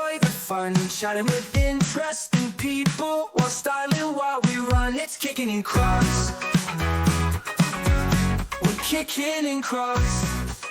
enjoy the fun, chatting with interesting people while styling while we run. It's Kickin in Crocs. We're kicking in Crocs.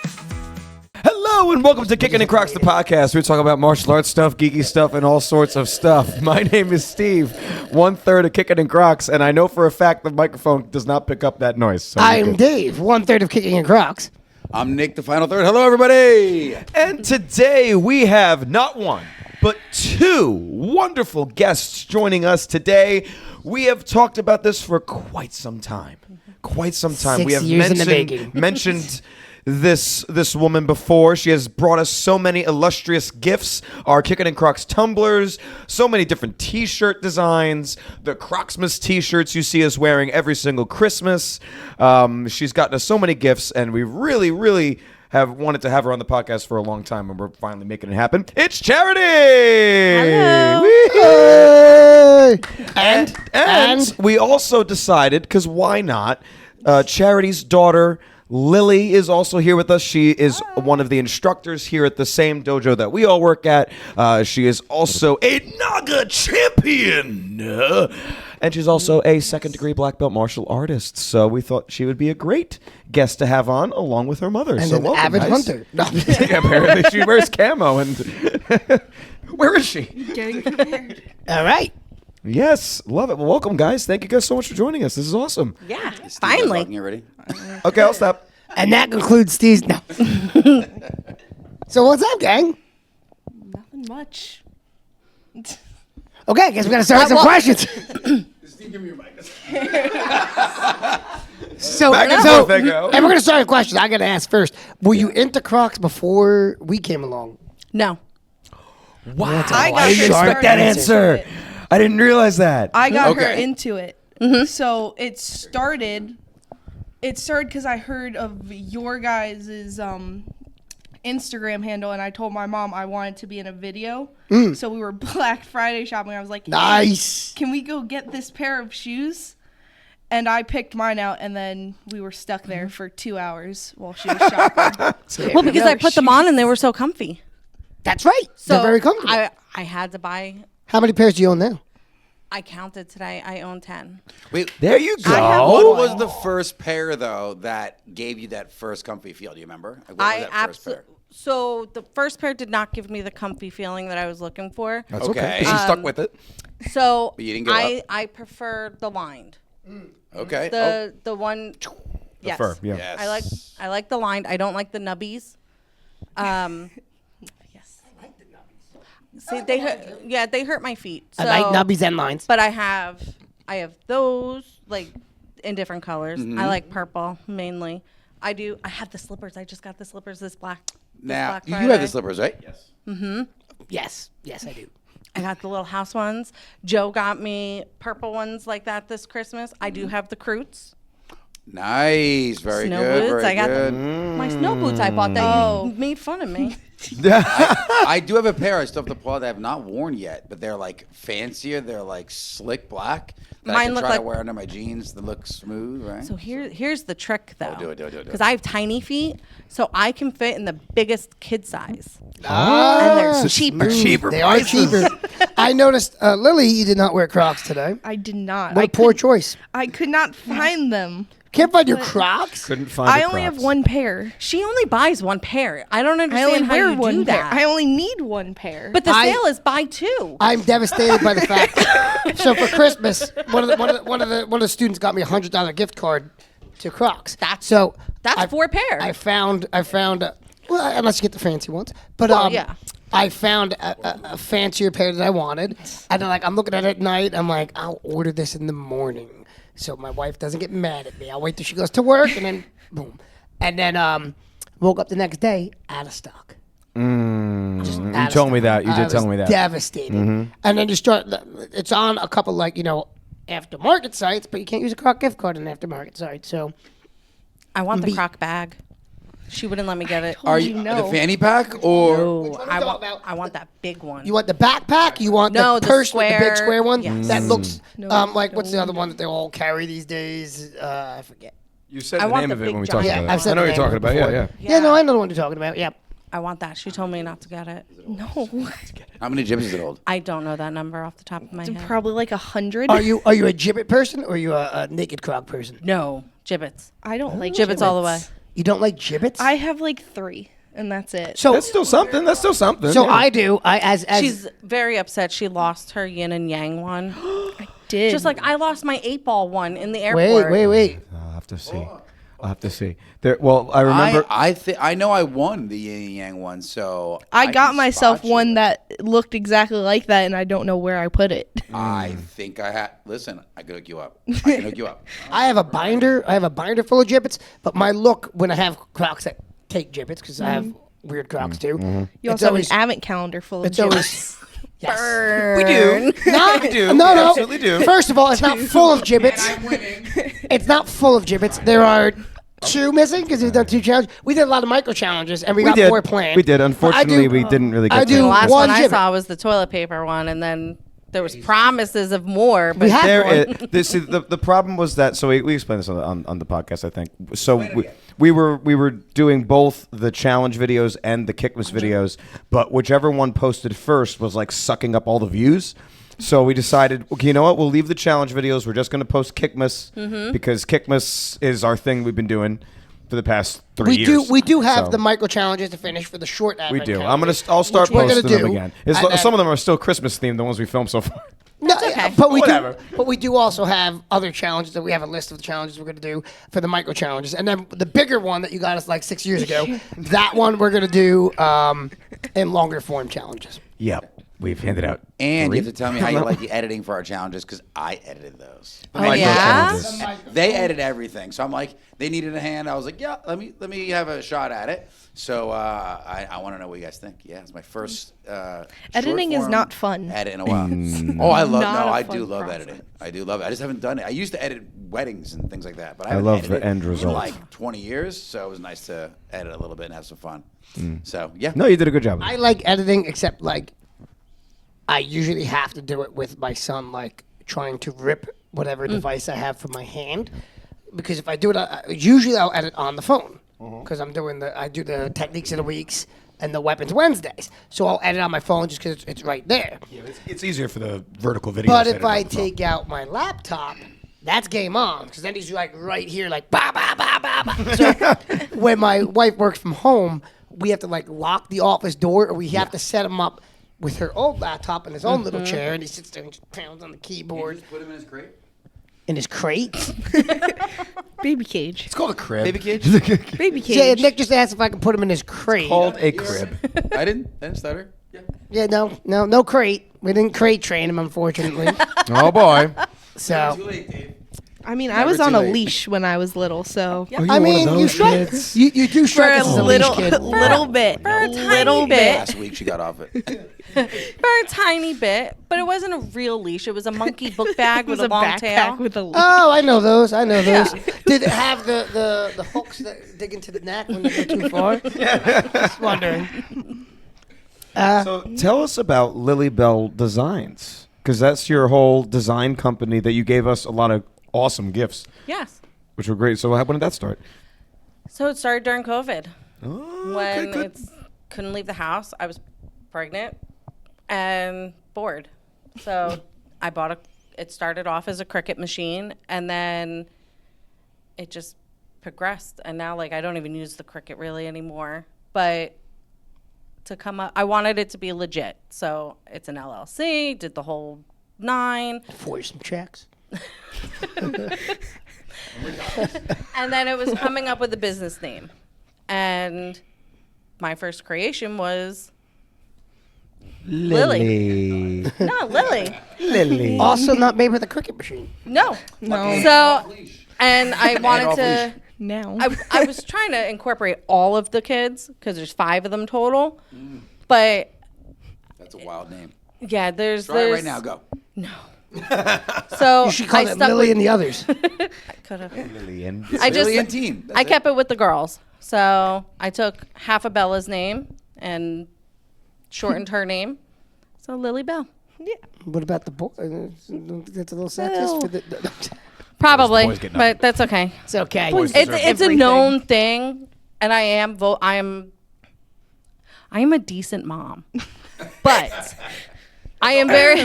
Hello and welcome to Kickin' and Crocs, the podcast. We talk about martial arts stuff, geeky stuff, and all sorts of stuff. My name is Steve, 1/3 of Kickin' and Crocs, and I know for a fact the microphone does not pick up that noise. So I'm Dave, 1/3 of Kickin and Crocs. I'm Nick, the final third. Hello, everybody. And today we have not one, but two wonderful guests joining us today. We have talked about this for quite some time. We 6 have years in the making. mentioned this woman before. She has brought us so many illustrious gifts, our Kickin' and Crocs tumblers, so many different t-shirt designs, the Crocsmas t-shirts you see us wearing every single Christmas. She's gotten us so many gifts, and we really have wanted to have her on the podcast for a long time, and we're finally making it happen. It's Charity! Hello! And we also decided, because why not, Charity's daughter Lilly is also here with us. She is one of the instructors here at the same dojo that we all work at. She is also a NAGA champion. And she's also a second-degree black belt martial artist. So we thought she would be a great guest to have on, along with her mother. And so an welcome, avid guys. hunter. No. Yeah, apparently she wears camo. And where is she? Getting prepared. All right. Yes, love it. Well, welcome, guys. Thank you guys so much for joining us. This is awesome. Yeah, Steve, finally. You ready? Okay, I'll stop. And that concludes Steve's. No. So what's up, gang? Nothing much. Okay, I guess we got to start with some questions. Steve, give me your mic. So, Back and forth they go. and we're going to start with questions. I got to ask first. Were you into Crocs before we came along? No. Wow. I got I didn't her expect that started answer. into it. I didn't realize that. I got her Okay. into it. So it started because I heard of your guys' Instagram handle, and I told my mom I wanted to be in a video. So we were Black Friday shopping. I was like, hey, Nice. can we go get this pair of shoes? And I picked mine out, and then we were stuck there for 2 hours while she was shopping. Well, because I put them on and they were so comfy. That's right. So They're very comfortable. I had to buy. How many pairs do you own now? I counted today. I own 10. Wait, There you go. what was the first pair, though, that gave you that first comfy feel? Do you remember? Like, what was I that first absolutely. pair? So the first pair did not give me the comfy feeling that I was looking for. That's okay. Okay. 'Cause you stuck with it. So But you didn't give up? I prefer the lined. Okay. The one. Yes. Fur, yeah. Yes. I like the lined. I don't like the nubbies. Yes. See, they hurt. Yeah, they hurt my feet. So, I like nubbies and lines. But I have those like in different colors. I like purple mainly. I have the slippers. I just got the slippers this Black Now, you Friday. have the slippers, right? Yes. Yes, I do. I got the little house ones. Joe got me purple ones like that this Christmas. I do have the Croots. Nice. Very Snow good. boots. Very I got good. my snow boots I bought that you made fun of me. I do have a pair I still have to pull out that I have not worn yet, but they're like fancier. They're like slick black. That I Mine can look try to like- wear under my jeans that look smooth, right? So here's the trick though. do it. Because I have tiny feet, so I can fit in the biggest kid size. Ah, And they're cheaper. Cheaper. They are cheaper. I noticed, Lily, you did not wear Crocs today. I did not. What I a poor couldn't- choice. I could not find them. Can't find your Crocs? Couldn't find I the only have Crocs. one pair. She only buys one pair. I don't I understand only how wear you do one pair. that. I only need one pair. But the I- sale is buy two. I'm devastated by the fact. So for Christmas, one of the students got me a $100 gift card to Crocs. That's I- 4 pair. I found. Well, unless you get the fancy ones, but Well, yeah. I found a fancier pair that I wanted, and I'm looking at it at night. I'm like, I'll order this in the morning, so my wife doesn't get mad at me. I'll wait till she goes to work, and then boom, and then woke up the next day out of stock. You told me that. You did tell me that. Devastated. And then you start. It's on a couple aftermarket sites, but you can't use a Croc gift card on an aftermarket site. So I want the Be- Croc bag. She wouldn't let me get it. Are you no. the fanny pack or? Oh, one are you I talking want about? I want that big one. you want the backpack? You want No, the the purse with the big square- square one yes. that looks like what's the no, other one that they all carry these days? I forget. You said I the want name the of it big when we giant talked one. about I've it. said I know the what you're name talking about. before. Yeah. Yeah, no, I know the one you're talking about. Yeah. I want that. She told me not to get it. no. How many Jibbits is it hold? I don't know that number off the top of my head. Probably like 100. Are you a Jibbit person or are you a naked Croc person? No, Jibbits. I don't like Jibbits all the way. You don't like Jibbits? I have like 3, and that's it. So That's still something. That's still something. So yeah. I do. As She's very upset. She lost her yin and yang one. did. Just like I lost my 8-ball one in the airport. wait. I'll have to see. I'll have to see. There. Well, I remember. I know I won the yin and yang one, so I got can myself spot you. one that looked exactly like that, and I don't know where I put it. I think I had. Listen, I can hook you up. I can hook you up. I have a binder. I have a binder full of Jibbits, but my look when I have Crocs that take Jibbits, because I have weird Crocs too. You It's also always- have an advent calendar full of It's always Jibbits. yes. we do. No, we do. No, We no. absolutely do. First of all, it's not full of Jibbits. It's not full of Jibbits. There are 2 missing because we've done 2 challenges. We did a lot of micro challenges, and we got did. more planned. We did. But Unfortunately, we didn't really get I to do it. The last one one I Jibbit. saw was the toilet paper one, and then there was promises of more. But We had There one. is, see, the problem was that, so we explained this on the podcast, I think. So we were doing both the challenge videos and the Kickmas videos, but whichever one posted first was like sucking up all the views. So we decided, okay, you know what? We'll leave the challenge videos. We're just going to post Kickmas because Kickmas is our thing we've been doing for the past 3 years. We do have So, the micro challenges to finish for the short We advent do. calendars, I'll start which we're gonna posting them do. again. And then- Some of them are still Christmas themed, the ones we filmed so far. No, okay. but we Whatever. do also have other challenges that we have a list of the challenges we're going to do for the micro challenges, and then the bigger one that you got us like 6 years ago. That one we're going to do in longer form challenges. Yep. We've handed out. And 3. you have to tell me how you like the editing for our challenges because I edited those. Oh, yeah? They edit everything, so I'm like, they needed a hand. I was like, yeah, let me have a shot at it. So I want to know what you guys think. Yeah, it's my first. Editing is short-form not fun. Edit in a while. Oh, I love. Not No, a I fun do love process. editing. I do love it. I just haven't done it. I used to edit weddings and things like that, but I I haven't love the edited end in result. like 20 years. So it was nice to edit a little bit and have some fun. So yeah. No, you did a good job. I like editing, except like I usually have to do it with my son, like trying to rip whatever device I have from my hand, because if I do it, usually I'll edit on the phone because I do the techniques of the weeks and the weapons Wednesdays, so I'll edit on my phone just because it's right there. Yeah, it's easier for the vertical video. But if I take out my laptop, that's game on, because then he's like right here, like ba ba ba ba ba. So when my wife works from home, we have to like lock the office door, or we have to set him up with her old laptop in his own little chair, and he sits there and just pounds on the keyboard. Put him in his crate. In his crate. Baby cage. It's called a crib. Baby cage. Baby cage. Yeah, Nick just asked if I can put him in his crate. Called a crib. I didn't stutter. Yeah. Yeah, no crate. We didn't crate train him, unfortunately. Oh boy. So Too late, Dave. I mean, I Never was on too a late. leash when I was little, so I mean, you strike. You do for strike a us as a little, leash kid. little bit, For a little tiny bit. Last week she got off it. For a tiny bit, but it wasn't a real leash. It was a monkey book bag It was with a a long backpack tail. with a leash. Oh, I know those. Did it have the hooks that dig into the neck when they go too far? Just wondering. So tell us about LillyBelle Designz, because that's your whole design company that you gave us a lot of awesome gifts, Yes. which were great. So when did that start? So it started during COVID. Oh, When okay, good. couldn't leave the house. I was pregnant and bored. So I bought it started off as a Cricut machine, and then it just progressed. And now, like, I don't even use the Cricut really anymore. But to come up, I wanted it to be legit. So it's an LLC, did the whole 9. For some checks. And then it was coming up with a business name. And my first creation was Lilly. No, Lilly. Lilly. Also not made with a Cricut machine. No. No. So, and I wanted off to, leash. Now. I was trying to incorporate all of the kids because there's 5 of them total. But That's a wild name. yeah, there's. Try it right now. Go. So You should call I it stuck Lily with, and the others. could have. Lillian. I just, Lillian team. That's I it. kept it with the girls. So I took half of Bella's name and shortened her name. So LillyBelle. What about the boy? That's a little sexist. For the, Probably, boys get but that's okay. it's okay. It's a known thing, and I am a decent mom. But I am very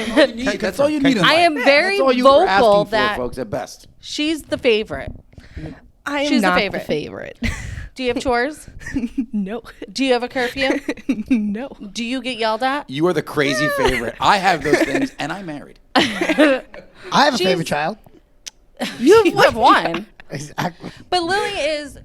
That's all you need. In I life. am very That's all you were vocal asking for, that folks, at best. she's the favorite. I am She's the not favorite. the favorite. Do you have chores? No. Do you have a curfew? No. Do you get yelled at? You are the crazy favorite. I have those things, and I'm married. I have a favorite child. You have one. Exactly. But Lily is.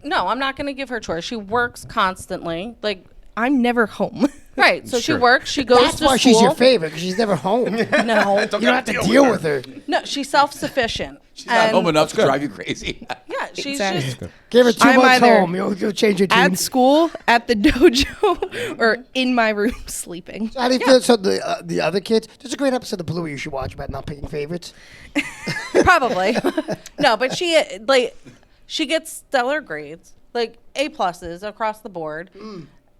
No, I'm not going to give her chores. She works constantly. Like, I'm never home. right. So she Sure. works. She goes That's to why school. she's your favorite, because she's never home. You No. don't have to deal with her. No, she's self-sufficient. She's not home enough to drive you crazy. Yeah, she's Exactly. just. Give her 2 I'm months either home. You'll change your At team. school, at the dojo, or in my room sleeping. How do you feel? So the other kids? There's a great episode of Bluey you should watch about not picking favorites. Probably. No, but she gets stellar grades, like A pluses across the board.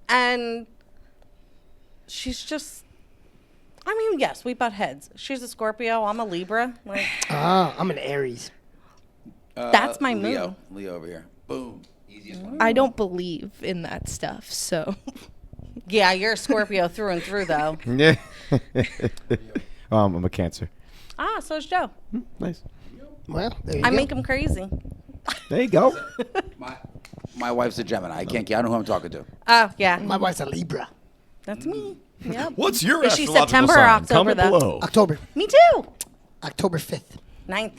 And she's just, I mean, yes, we butt heads. She's a Scorpio. I'm a Libra. Like, I'm an Aries. that's my moon. Leo over here. Boom. Easiest one. I don't believe in that stuff, so. Yeah, you're a Scorpio through and through, though. Yeah. I'm a Cancer. Ah, so is Joe. Nice. Well, there you I go. make him crazy. There you go. My wife's a Gemini. I can't. I know who I'm talking to. Oh, yeah. My wife's a Libra. That's me. Yep. What's your Is she astrological September or sign? October, Comment though? below. October. Me too. October 5th. 9th.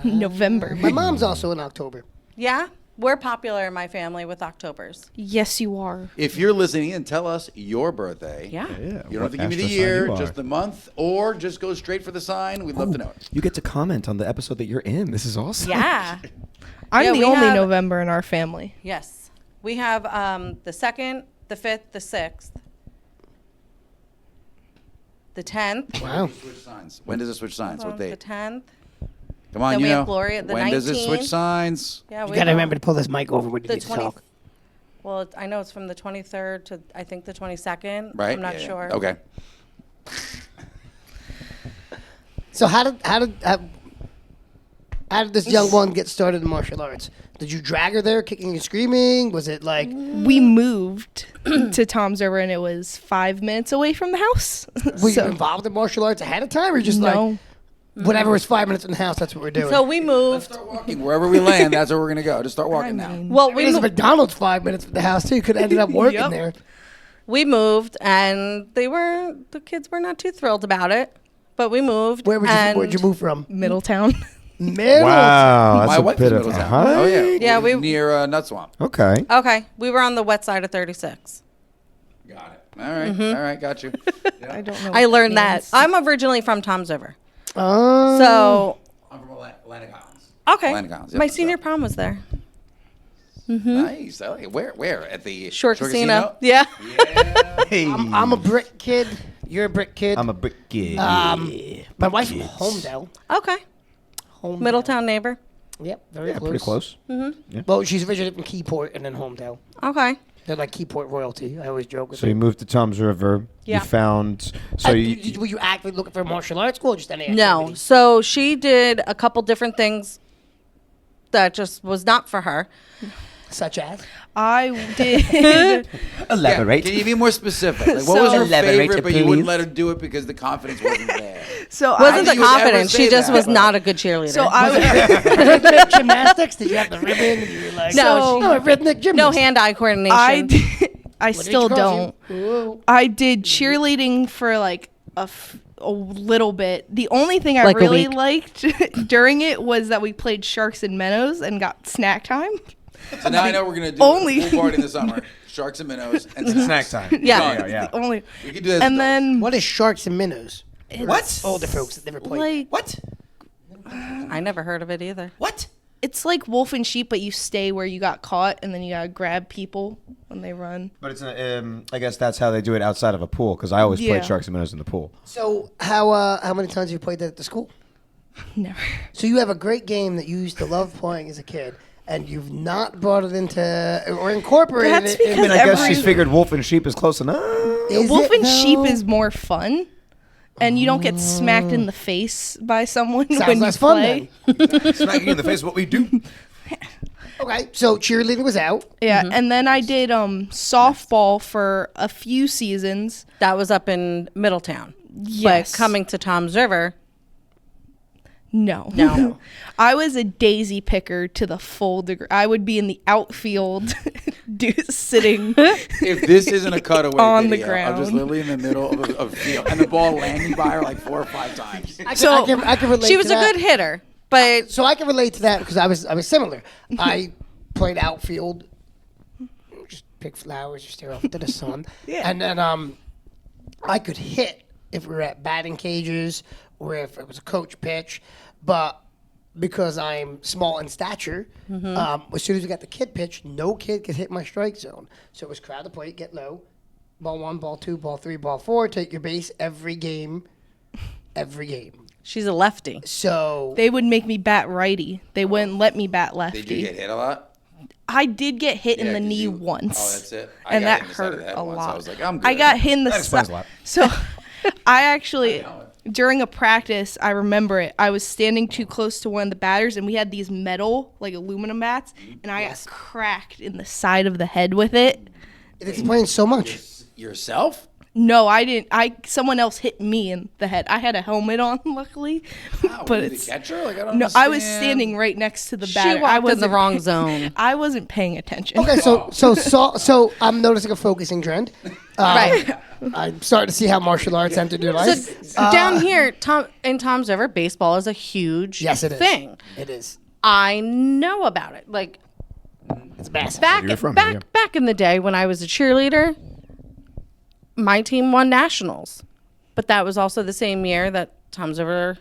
November. My mom's also in October. Yeah, we're popular in my family with Octobers. Yes, you are. If you're listening and tell us your birthday. Yeah. Yeah, You don't have to what give me the astro sign year, you are. just the month, or just go straight for the sign. We'd love to know it. You get to comment on the episode that you're in. This is awesome. Yeah. I'm Yeah, the we only have- November in our family. Yes. We have the 2nd, the 5th, the 6th, the 10th. Wow. Switch signs. When does it switch signs? What The date? 10th. Come on, then you we know. have Gloria the when does it switch 19th. signs? Yeah, You we gotta have remember to pull this mic over when you the need to 20. talk. Well, I know it's from the 23rd to I think the 22nd. Right? I'm not Yeah, yeah. sure. Okay. So how did this young one get started in martial arts? Did you drag her there, kicking and screaming? Was it like We moved to Tom's River, and it was 5 minutes away from the house. were you So- involved in martial arts ahead of time, or just No. like whatever was 5 minutes in the house, that's what we're doing? So we moved. Start walking. Wherever we land, that's where we're going to go. Just start walking now. Well, I mean, there's a McDonald's 5 minutes from the house too. You could have ended up working Yep. there. we moved, and the kids were not too thrilled about it, but we moved. Where'd you move from? Middletown. Middle. Wow. That's My a wife bit is of Middletown. Huh? Oh, yeah. Yeah, we- Near Nut Swamp. Okay. Okay, we were on the west side of 36. Got it. All right. All right. Got you. I don't know. I what learned that. means. I'm originally from Tom's River. Oh. So, I'm from Atlantic Islands. okay. Atlantic Islands, yep, My so- senior prom was there. Nice. I like it. Where? At the Short casino. Yeah. Yeah. Hey. I'm a brick kid. You're a brick kid. I'm a brick kid. My wife's from Homedale. Okay. Homedale. Middletown neighbor. Yep, very Yeah, close. pretty close. Well, she's originally from Keyport and then Homedale. Okay. They're like Keyport royalty. I always joke with So you them. moved to Tom's River. Yeah. You found. So you. Were you actively looking for a martial arts school or just any No. activity? So she did a couple different things that just was not for her. Such as? I did. Elaborate. Can you be more specific? Like, what So- was her Elaborate, favorite, but you please. wouldn't let her do it because the confidence wasn't there? So Wasn't I the think you would ever confidence. say She just that, was but- not a good cheerleader. So I Gymnastics? Did you have the ribbon? And you were like, No. no, rhythmic gymnast. no hand-eye coordination. I did, I What did still you call don't. you? Whoa. I did cheerleading for like a little bit. The only thing I Like a really week. liked during it was that we played Sharks and Minnows and got snack time. So now I know we're gonna do Only- a pool party in the summer. Sharks and minnows and Snack time. Yeah. Yeah. Only, We can do that. and then What is sharks and minnows? What? Older folks that never played. like What? I never heard of it either. What? it's like wolf and sheep, but you stay where you got caught, and then you gotta grab people when they run. But it's I guess that's how they do it outside of a pool because I always Yeah. played Sharks and Minnows in the pool. So how many times have you played that at the school? Never. So you have a great game that you used to love playing as a kid, and you've not brought it into or incorporated That's it. because I mean, I guess Every- she figured wolf and sheep is close enough. Is Wolf it, and sheep though? is more fun, and you don't get smacked in the face by someone Sounds when you less fun play. then. Smacking you in the face is what we do. Okay, so cheerleading was out. Yeah, and then I did softball for a few seasons. That was up in Middletown. Yes. But coming to Tom's River, No. I was a daisy picker to the full degree. I would be in the outfield sitting. If this isn't a cutaway On the video of just ground. Lily in the middle of a field and the ball landing by her like 4 or 5 times. I can relate she was to a that. good hitter. But So I can relate to that because I was similar. I played outfield, just pick flowers, just stare off into the sun. Yeah. And then I could hit if we were at batting cages or if it was a coach pitch, but because I'm small in stature, as soon as we got the kid pitch, no kid could hit my strike zone. So it was crowd the plate, get low, ball 1, ball 2, ball 3, ball 4, take your base every game. she's a lefty. So They would make me bat righty. They wouldn't let me bat lefty. Did you get hit a lot? I did get hit in Yeah, the 'cause knee you- once. Oh, that's it? I And got that hit in the side of hurt the head a once. lot. I was like, I'm good. I got hit in the explains a lot. So I actually, during a practice, I remember it. I was standing too close to one of the batters, and we had these metal, like aluminum bats, and I got cracked in the side of the head with it. it explains so much. Yourself? No, I didn't. Someone else hit me in the head. I had a helmet on, luckily, Wow, but were you it's the catcher? Like, I don't no. I was understand. standing right next to the She batter. I walked in wasn't the wrong zone. I wasn't paying attention. Okay, so I'm noticing a focusing trend. Right. I'm starting to see how martial arts entered your life. So down here, in Tom's River, baseball is a huge Yes, it is. thing. It is. I know about it. Like It's massive. back in the day when I was a cheerleader, my team won nationals. But that was also the same year that Tom's River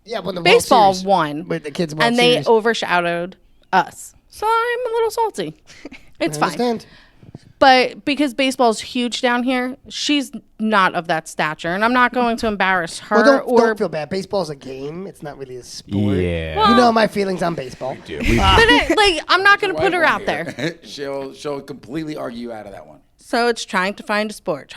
Yeah, when the World baseball Series, won. with the kids, World And they Series. overshadowed us. So I'm a little salty. It's I fine. understand. But because baseball's huge down here, she's not of that stature. And I'm not going to embarrass her Well, or don't feel bad. Baseball's a game. It's not really a sport. Yeah. You know my feelings on baseball. but I'm not going to put her out there. She'll completely argue you out of that one. So it's trying to find a sport.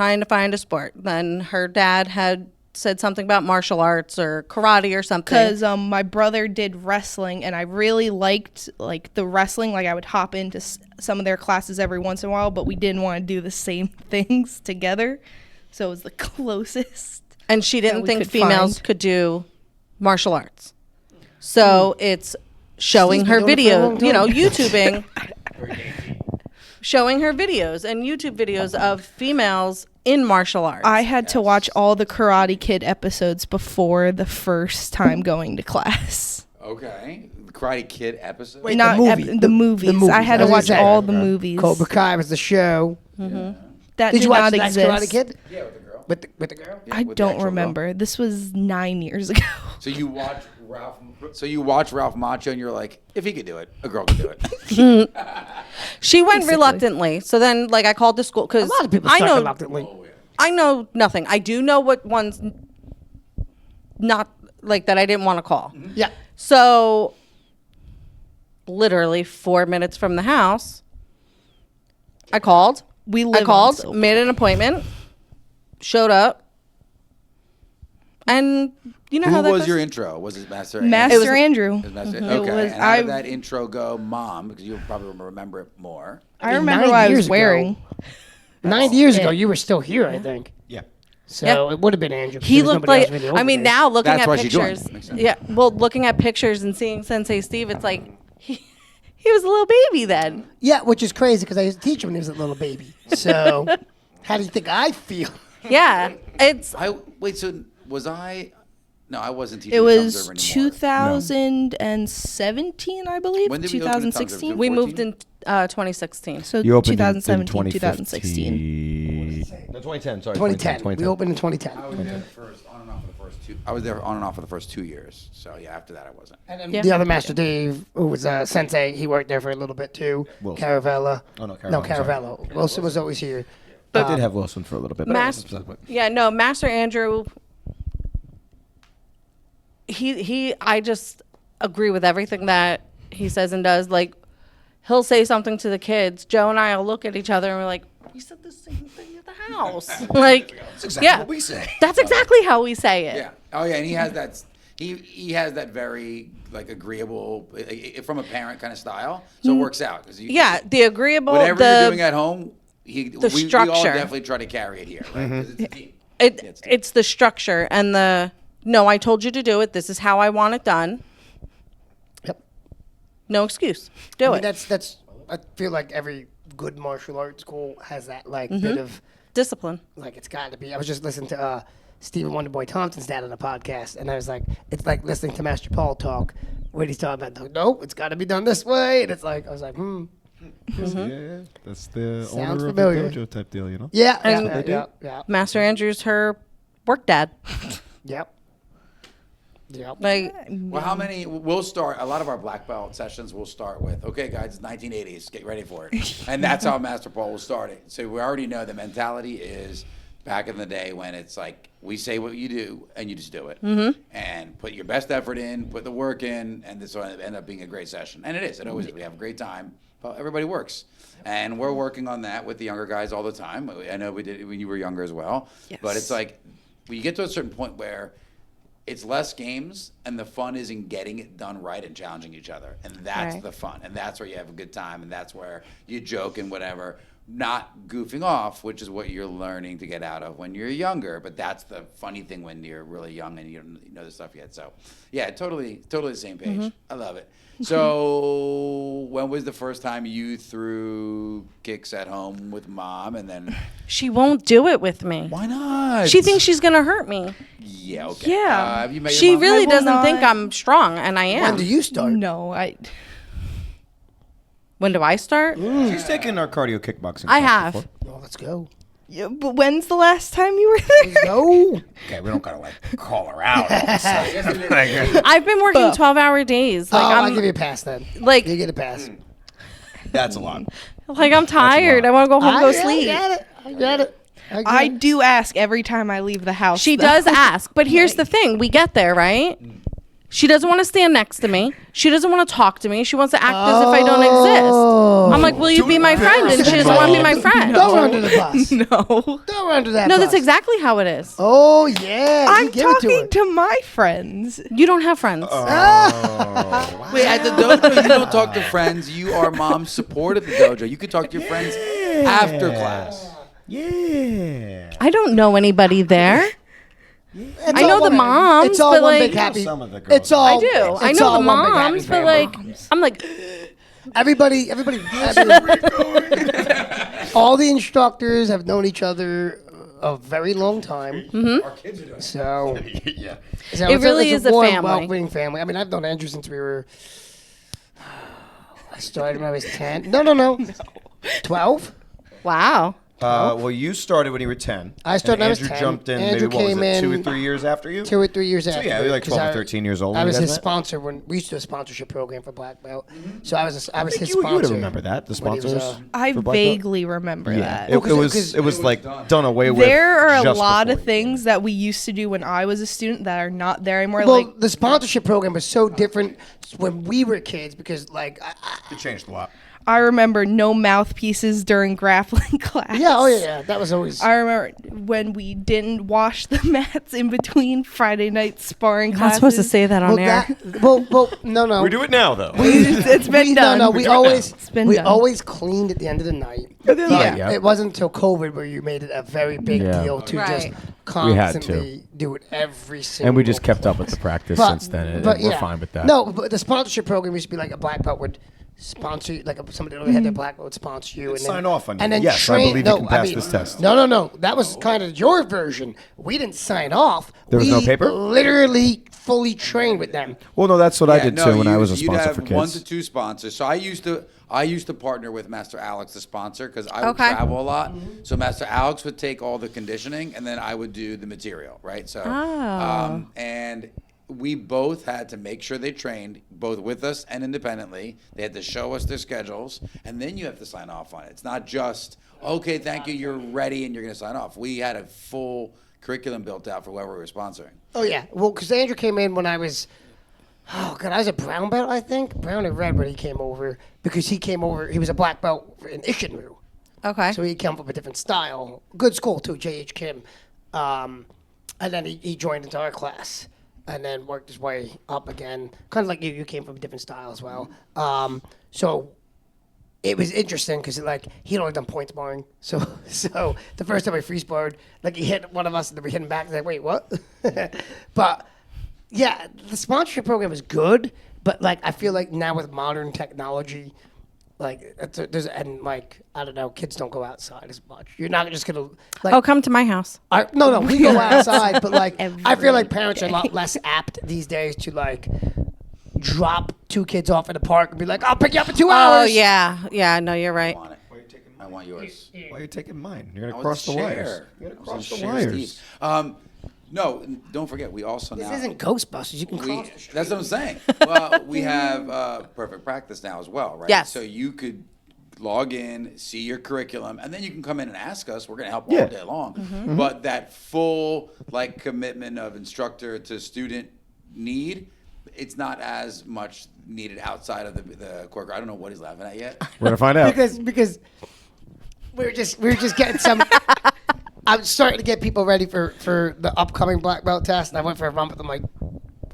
Then her dad had said something about martial arts or karate or something. Because my brother did wrestling, and I really liked like the wrestling. Like I would hop into some of their classes every once in a while, but we didn't want to do the same things together. So it was the closest. And she didn't we think could females find. could do martial arts. So it's showing Steve's her been doing it for a long video, time. YouTubing, showing her videos and YouTube videos of females in martial arts. I had to watch all the Karate Kid episodes before the first time going to class. Okay. The Karate Kid episode? Wait, Not the movie. the movies. I had to was watch gonna say. all the movies. Cobra Kai was the show. That Did did you watch not the next exist. Karate Kid? Yeah, with the girl. With the girl? I with the don't actual remember. This was 9 years ago. So you watch Ralph Macchio and you're like, if he could do it, a girl could do it. She went reluctantly. So then, like, I called the school because A lot of people I start know reluctantly. I know nothing. I do know what ones not like that I didn't want to call. Yeah. So, literally 4 minutes from the house, I called. We I live on called, Silver. made an appointment, showed up, and you know Who how that was goes? your intro? Was it Master? Master Andrew. Andrew. It was Master. It Okay. was- And how did I- that intro go, Mom? Because you probably remember it more. I mean, remember 9 what I years was ago. wearing. 9 years ago, you were still here, I think. Yeah. So Yeah. it would have been Andrew. He There was looked nobody like. else really I over mean, there. now looking That's at why she joined. pictures. Makes sense. Yeah. Well, looking at pictures and seeing Sensei Steve, it's like he was a little baby then. Yeah, which is crazy because I used to teach him when he was a little baby. So how do you think I feel? Yeah. It's So was I? No, I wasn't teaching. It at was Thumbs Over anymore. 2017, I believe. When did we open at Thumbs Over? 2016. we 14? moved in 2016. So You opened 2017, in 2016. No, 2010. Sorry, 2010. We opened in 2010. I was there first, on and off for the first two. I was there on and off for the first 2 years. So yeah, after that I wasn't. And then Yeah. the other master, Dave, who was Sensei, he worked there for a little bit too. Wilson. Caravella. Oh, no, No, Caravello, sorry. Caravello. Wilson was always here. I did have Wilson for a little bit. Master Andrew. I just agree with everything that he says and does. Like, he'll say something to the kids. Joe and I will look at each other and we're like, we said the same thing at the house. Like, That's exactly yeah, what we say. that's exactly how we say it. Yeah. Oh yeah, and he has that. he has that very like agreeable from a parent kind of style, so it works out. Yeah, the agreeable, whatever you're doing at home, we all structure. definitely try to carry it here. Right? 'Cause it's a team. It's the structure and no, I told you to do it. This is how I want it done. Yep. No excuse. Do it. That's. I feel like every good martial arts school has that like bit of Discipline. like it's got to be. I was just listening to Stephen Wonderboy Thompson's dad on a podcast, and I was like, it's like listening to Master Paul talk, where he's talking about, no, it's got to be done this way, and it's like, I was like, Yeah, that's the Sounds owner familiar. of the dojo type deal, you know? yeah, And- yeah, Master Andrew's her work dad. yep. Like, Well, how many? We'll start. A lot of our black belt sessions will start with, okay, guys, it's 1980s. Get ready for it. And that's how Master Paul will start it. So we already know the mentality is back in the day when it's like we say what you do and you just do it. And put your best effort in, put the work in, and this will end up being a great session. And it is. It always is. We have a great time. But everybody works. And we're working on that with the younger guys all the time. I know we did it when you were younger as well. Yes. But it's like when you get to a certain point where it's less games, and the fun is in getting it done right and challenging each other. And that's Right. the fun. And that's where you have a good time, and that's where you joke and whatever, not goofing off, which is what you're learning to get out of when you're younger. But that's the funny thing when you're really young and you don't know the stuff yet. So, yeah, totally the same page. I love it. So, when was the first time you threw kicks at home with mom? And then, she won't do it with me. why not? She thinks she's going to hurt me. Yeah, okay. Yeah. Have you met your She mom? really will doesn't not- think I'm strong, and I am. When do you start? No, When do I start? She's taken our cardio kickboxing. I class have. before. Oh, let's go. yeah, but when's the last time you were there? Let's go. Okay, we don't gotta like call her out. All of a sudden. I've been working 12-hour days. Like, I'll I'm give you a pass then. like, You get a pass. That's a lot. I'm tired. I want to go home and go sleep. I get it. I get it. I do ask every time I leave the house. She though. does ask, but here's the thing: we get there, right? She doesn't want to stand next to me. She doesn't want to talk to me. She wants to act as if I don't exist. I'm like, will you be my friend? And she doesn't want to be my friend. Throw her under the bus. No. Throw her under that No, bus. that's exactly how it is. Oh, yeah. I'm you give it to her. talking to my friends. You don't have friends. Wait, at the dojo, you don't talk to friends. You are mom's support at the dojo. You can talk to your friends after class. Yeah. I don't know anybody there. I know the moms, It's all but one like big happy. Some of the girls. It's all. I do. I it's know all the one big happy moms, but family. like, I'm like, everybody. All the instructors have known each other a very long time. Our kids are doing So, Yeah. so It it's really it's is a warm, family. welcoming family. I mean, I've known Andrew since we were. I started when I was 10. No. 12. wow. Well, you started when you were 10. I started when I and was Andrew 10. jumped in. Andrew maybe what was came it? 2 or in 3 years after you. 2 or 3 years after. yeah, you're like 'cause 12 or 13 years old I when was you his guys met? sponsor when we used to do a sponsorship program for Black Belt. So I was his You sponsor. would remember that, the when he was, sponsors. I for Black Belt? vaguely remember that. It, 'cause it was like done away with. There are a just lot of before you came. things that we used to do when I was a student that are not there anymore. Well, like the sponsorship program was so different when we were kids because, like, It changed a lot. I remember no mouthpieces during grappling class. yeah, that was always. I remember when we didn't wash the mats in between Friday night sparring You're not classes. supposed to say that on well, air. no. We do it now, though. It's been done. No, we always It's been we done. always cleaned at the end of the night. Yeah. It wasn't until COVID where you made it a very big Yeah. deal to Right. just We had to. constantly do it every single. And we just kept up with the practice But- since then, and but we're yeah. fine with that. No, but the sponsorship program used to be like a black belt would sponsor you, like somebody that already had their black belt would sponsor you and sign then, off on you. and then Yes, I train. believe you no, can I pass mean, this test. No. That was kind of your version. We didn't sign off. There was we no paper? Literally fully trained with them. Well, no, that's what I did no, too when I you- was a you'd sponsor have for 1 kids. to 2 sponsors. So I used to partner with Master Alex, the sponsor, because I would Okay. travel a lot. So Master Alex would take all the conditioning, and then I would do the material, right? So, and we both had to make sure they trained, both with us and independently. They had to show us their schedules, and then you have to sign off on it. It's not just, okay, thank you, you're ready, and you're going to sign off. We had a full curriculum built out for whoever we were sponsoring. Oh yeah, well, because Andrew came in when I was, oh god, I was a brown belt, I think, brown and red when he came over because he came over. He was a black belt in Ishinryu, Okay. so he came from a different style. Good school too, J.H. Kim, and then he joined into our class. and then worked his way up again. Kind of like you came from a different style as well. So it was interesting because like he'd only done point sparring. So the first time I free sparred, like he hit one of us and then we hit him back. Like, wait, what? But yeah, the sponsorship program is good, but like I feel like now with modern technology, like there's and like I don't know, kids don't go outside as much. You're not just gonna like. Oh, come to my house. No, we go outside, but like I feel like parents are a lot less apt these days to like drop 2 kids off at a park and be like, I'll pick you up in 2 hours. Oh yeah. No, you're right. I want it. I want yours. Why are you taking mine? You're I gonna want cross the share. wires. You're gonna I cross want the share wires. Steve. No, don't forget, we also This now. isn't Ghostbusters. You can cross the street. That's what I'm saying. Well, we have Perfect Practice now as well, right? Yes. So you could log in, see your curriculum, and then you can come in and ask us. We're going to help Yeah. all day long. But that full like commitment of instructor to student need, it's not as much needed outside of the core. I don't know what he's laughing at yet. We're gonna find out. because we were just getting some. I'm starting to get people ready for the upcoming black belt test. I went for a run with them like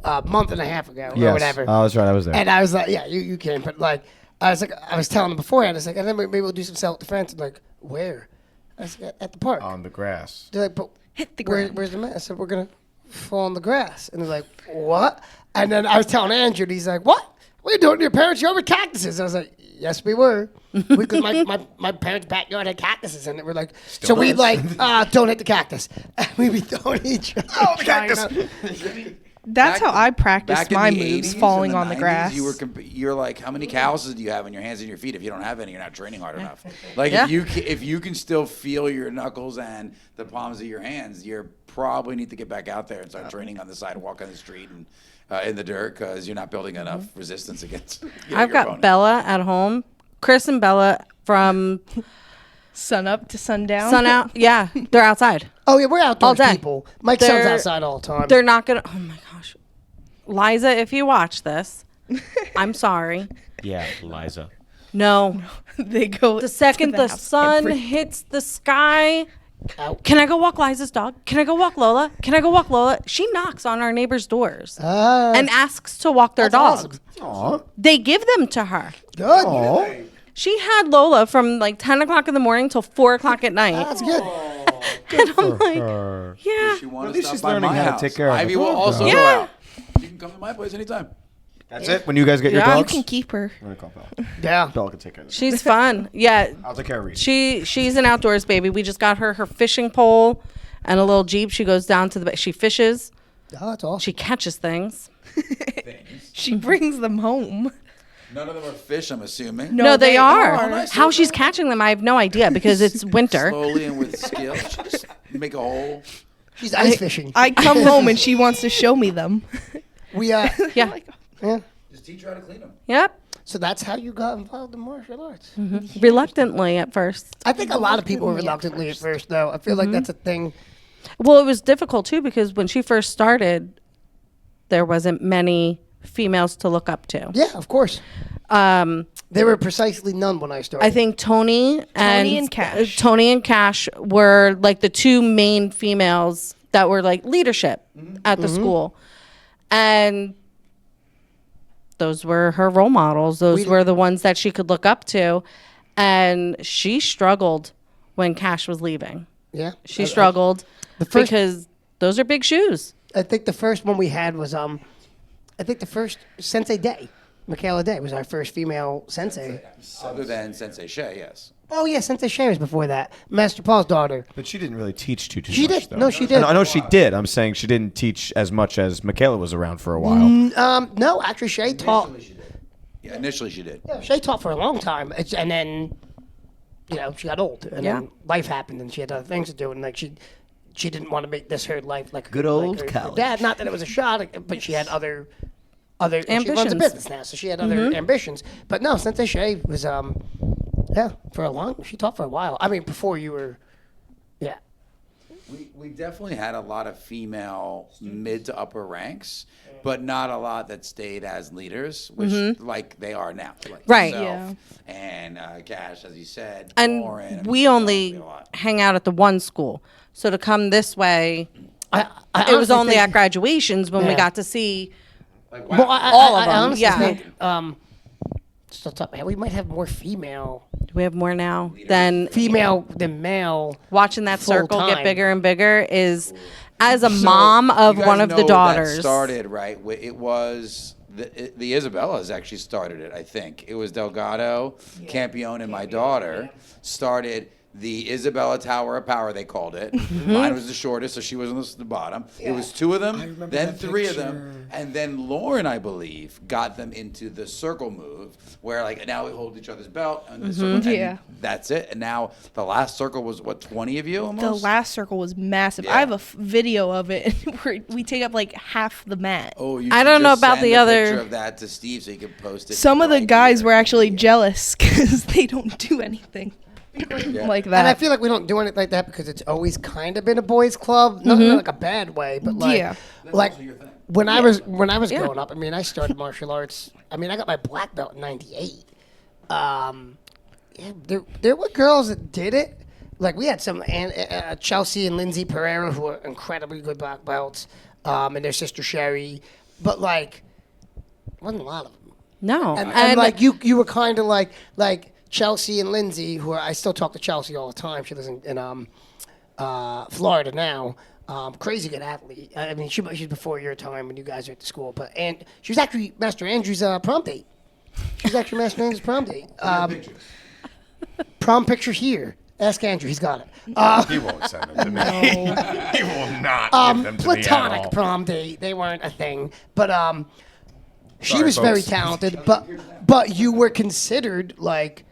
a month and a half ago or whatever. Oh, that's right. I was there. And I was like, yeah, you can, but like I was telling them beforehand. I was like, and then maybe we'll do some self defense. And like, where? I was like, at the park. On the grass. They're like, but Hit the ground. where's the mat? I said, we're gonna fall on the grass. And they're like, what? And then I was telling Andrew, and he's like, what? What are you doing to your parents' yard with cactuses? I was like, yes, we were. Because my parents' backyard had cactuses in it. We're like, so we like, don't hit the cactus. And we be throwing each other. Oh, the cactus. That's how I Back practice in my the moves, 80s falling and on the 90s, grass. You're like, how many calluses do you have in your hands and your feet? If you don't have any, you're not training hard enough. Like Yeah. if you can still feel your knuckles and the palms of your hands, you probably need to get back out there and start training on the sidewalk, on the street, and in the dirt because you're not building enough resistance against. I've your got opponent. Bella at home. Chris and Bella from Sun up to sundown. sun out. Yeah, they're outside. Oh, yeah, we're outdoors All day. people. Mike's son's They're- outside all the time. They're not gonna. Oh my gosh, Liza, if you watch this, I'm sorry. Yeah, Liza. No, They go the second to the house sun every- hits the sky. Out. Can I go walk Liza's dog? Can I go walk Lola? Can I go walk Lola? She knocks on our neighbors' doors and asks to walk their that's dogs. awesome. Aw. They give them to her. Good. Aw. She had Lola from like 10 o'clock in the morning till 4 o'clock at night. That's good. And I'm like, Her. yeah. She wanna At least stop she's by learning my how to house. take care of Ivy the will dog, also though. go Yeah. out. You can come to my place anytime. That's it. When you guys get your Yeah. You dogs, can keep her. I'm gonna call Bella. Yeah. Bella can take care of this. She's fun. Yeah. I'll take care of Reese. She's an outdoors baby. We just got her fishing pole and a little Jeep. She goes down to the she fishes. Oh, that's awesome. She catches things. She brings them home. None of them are fish, I'm assuming. No, they are. are. Nice. How she's catching them, I have no idea because it's winter. Slowly and with skill, just make a hole. She's ice fishing. I come home and she wants to show me them. We Yeah. yeah. Just teach her how to clean them. Yep. So that's how you got involved in martial arts. Reluctantly at first. I think a lot of people were reluctantly at first, though. I feel like that's a thing. Well, it was difficult too because when she first started, there wasn't many females to look up to. Yeah, of course. There were precisely none when I started. I think Tony and Cash. Tony and Cash were like the two main females that were like leadership at the school. And those were her role models. Those were the ones that she could look up to. And she struggled when Cash was leaving. Yeah. She struggled first- because those are big shoes. I think the first one we had was I think the first Sensei Day. Michaela Day was our first female sensei. Other than Sensei Shay, yes. Oh yeah, Sensei Shay was before that. Master Paul's daughter. but she didn't really teach too She much. did. Though. No, she did. I know she did. I'm saying she didn't teach as much as Michaela was around for a while. No, actually Shay taught. Yeah, initially she did. Yeah, Shay taught for a long time, and then, she got old, and Yeah. then life happened, and she had other things to do, and like she didn't want to make this her life like Good like old her college. dad. Not that it was a shot, but she had other. And she runs a Ambitions. business now, so she had other ambitions. But no, Sensei Shay was she taught for a while. I mean, before you were, yeah. We definitely had a lot of female mid to upper ranks, but not a lot that stayed as leaders, which like they are now. Like Right. yourself And Cash, as you said, And Lauren, I mean, we there's only a lot. hang out at the one school. So to come this way I it was honestly only think- at graduations when we Yeah. got to see. Well, all of I them, honestly yeah. think, just off the top of my head, we might have more female We have more now than than male. watching that circle Full-time. get bigger and bigger is, as a mom of You guys one of the know daughters. that started, right? It was the Isabellas actually started it. I think it was Delgado, Campione, and my daughter started the Isabella Tower of Power. They called it. Mine was the shortest, so she was on the bottom. It was two of them, then three of them, and then Lauren, I believe, got them into the circle move, where like now we hold each other's belt and the circle, and Yeah. that's it. And now the last circle was what, 20 of you almost. The last circle was massive. Yeah. I have a video of it where we take up like half the mat. Oh, you I should don't know just about send the a other- picture of that to Steve so he can post it. Some of the right guys here. were actually jealous because they don't do anything like that. And I feel like we don't do anything like that because it's always kind of been a boys' club, not in like a bad way, but like, Yeah. like when I was growing up. I mean, I started martial arts. I mean, I got my black belt in '98. Yeah, there were girls that did it. Like we had some Chelsea and Lindsay Pereira who were incredibly good black belts, and their sister Sherry, but like, wasn't a lot of them. No, And like you were kind of like Chelsea and Lindsay, who I still talk to Chelsea all the time. She lives in Florida now. Crazy good athlete. I mean, she's before your time when you guys were at the school. And she was actually Master Andrew's prom date. She was actually Master Andrew's prom date. Prom picture here. Ask Andrew, he's got it. He won't send them to me. He will not give them to me at Platonic all. prom date. They weren't a thing, but she Sorry, was very folks. talented. But you were considered like.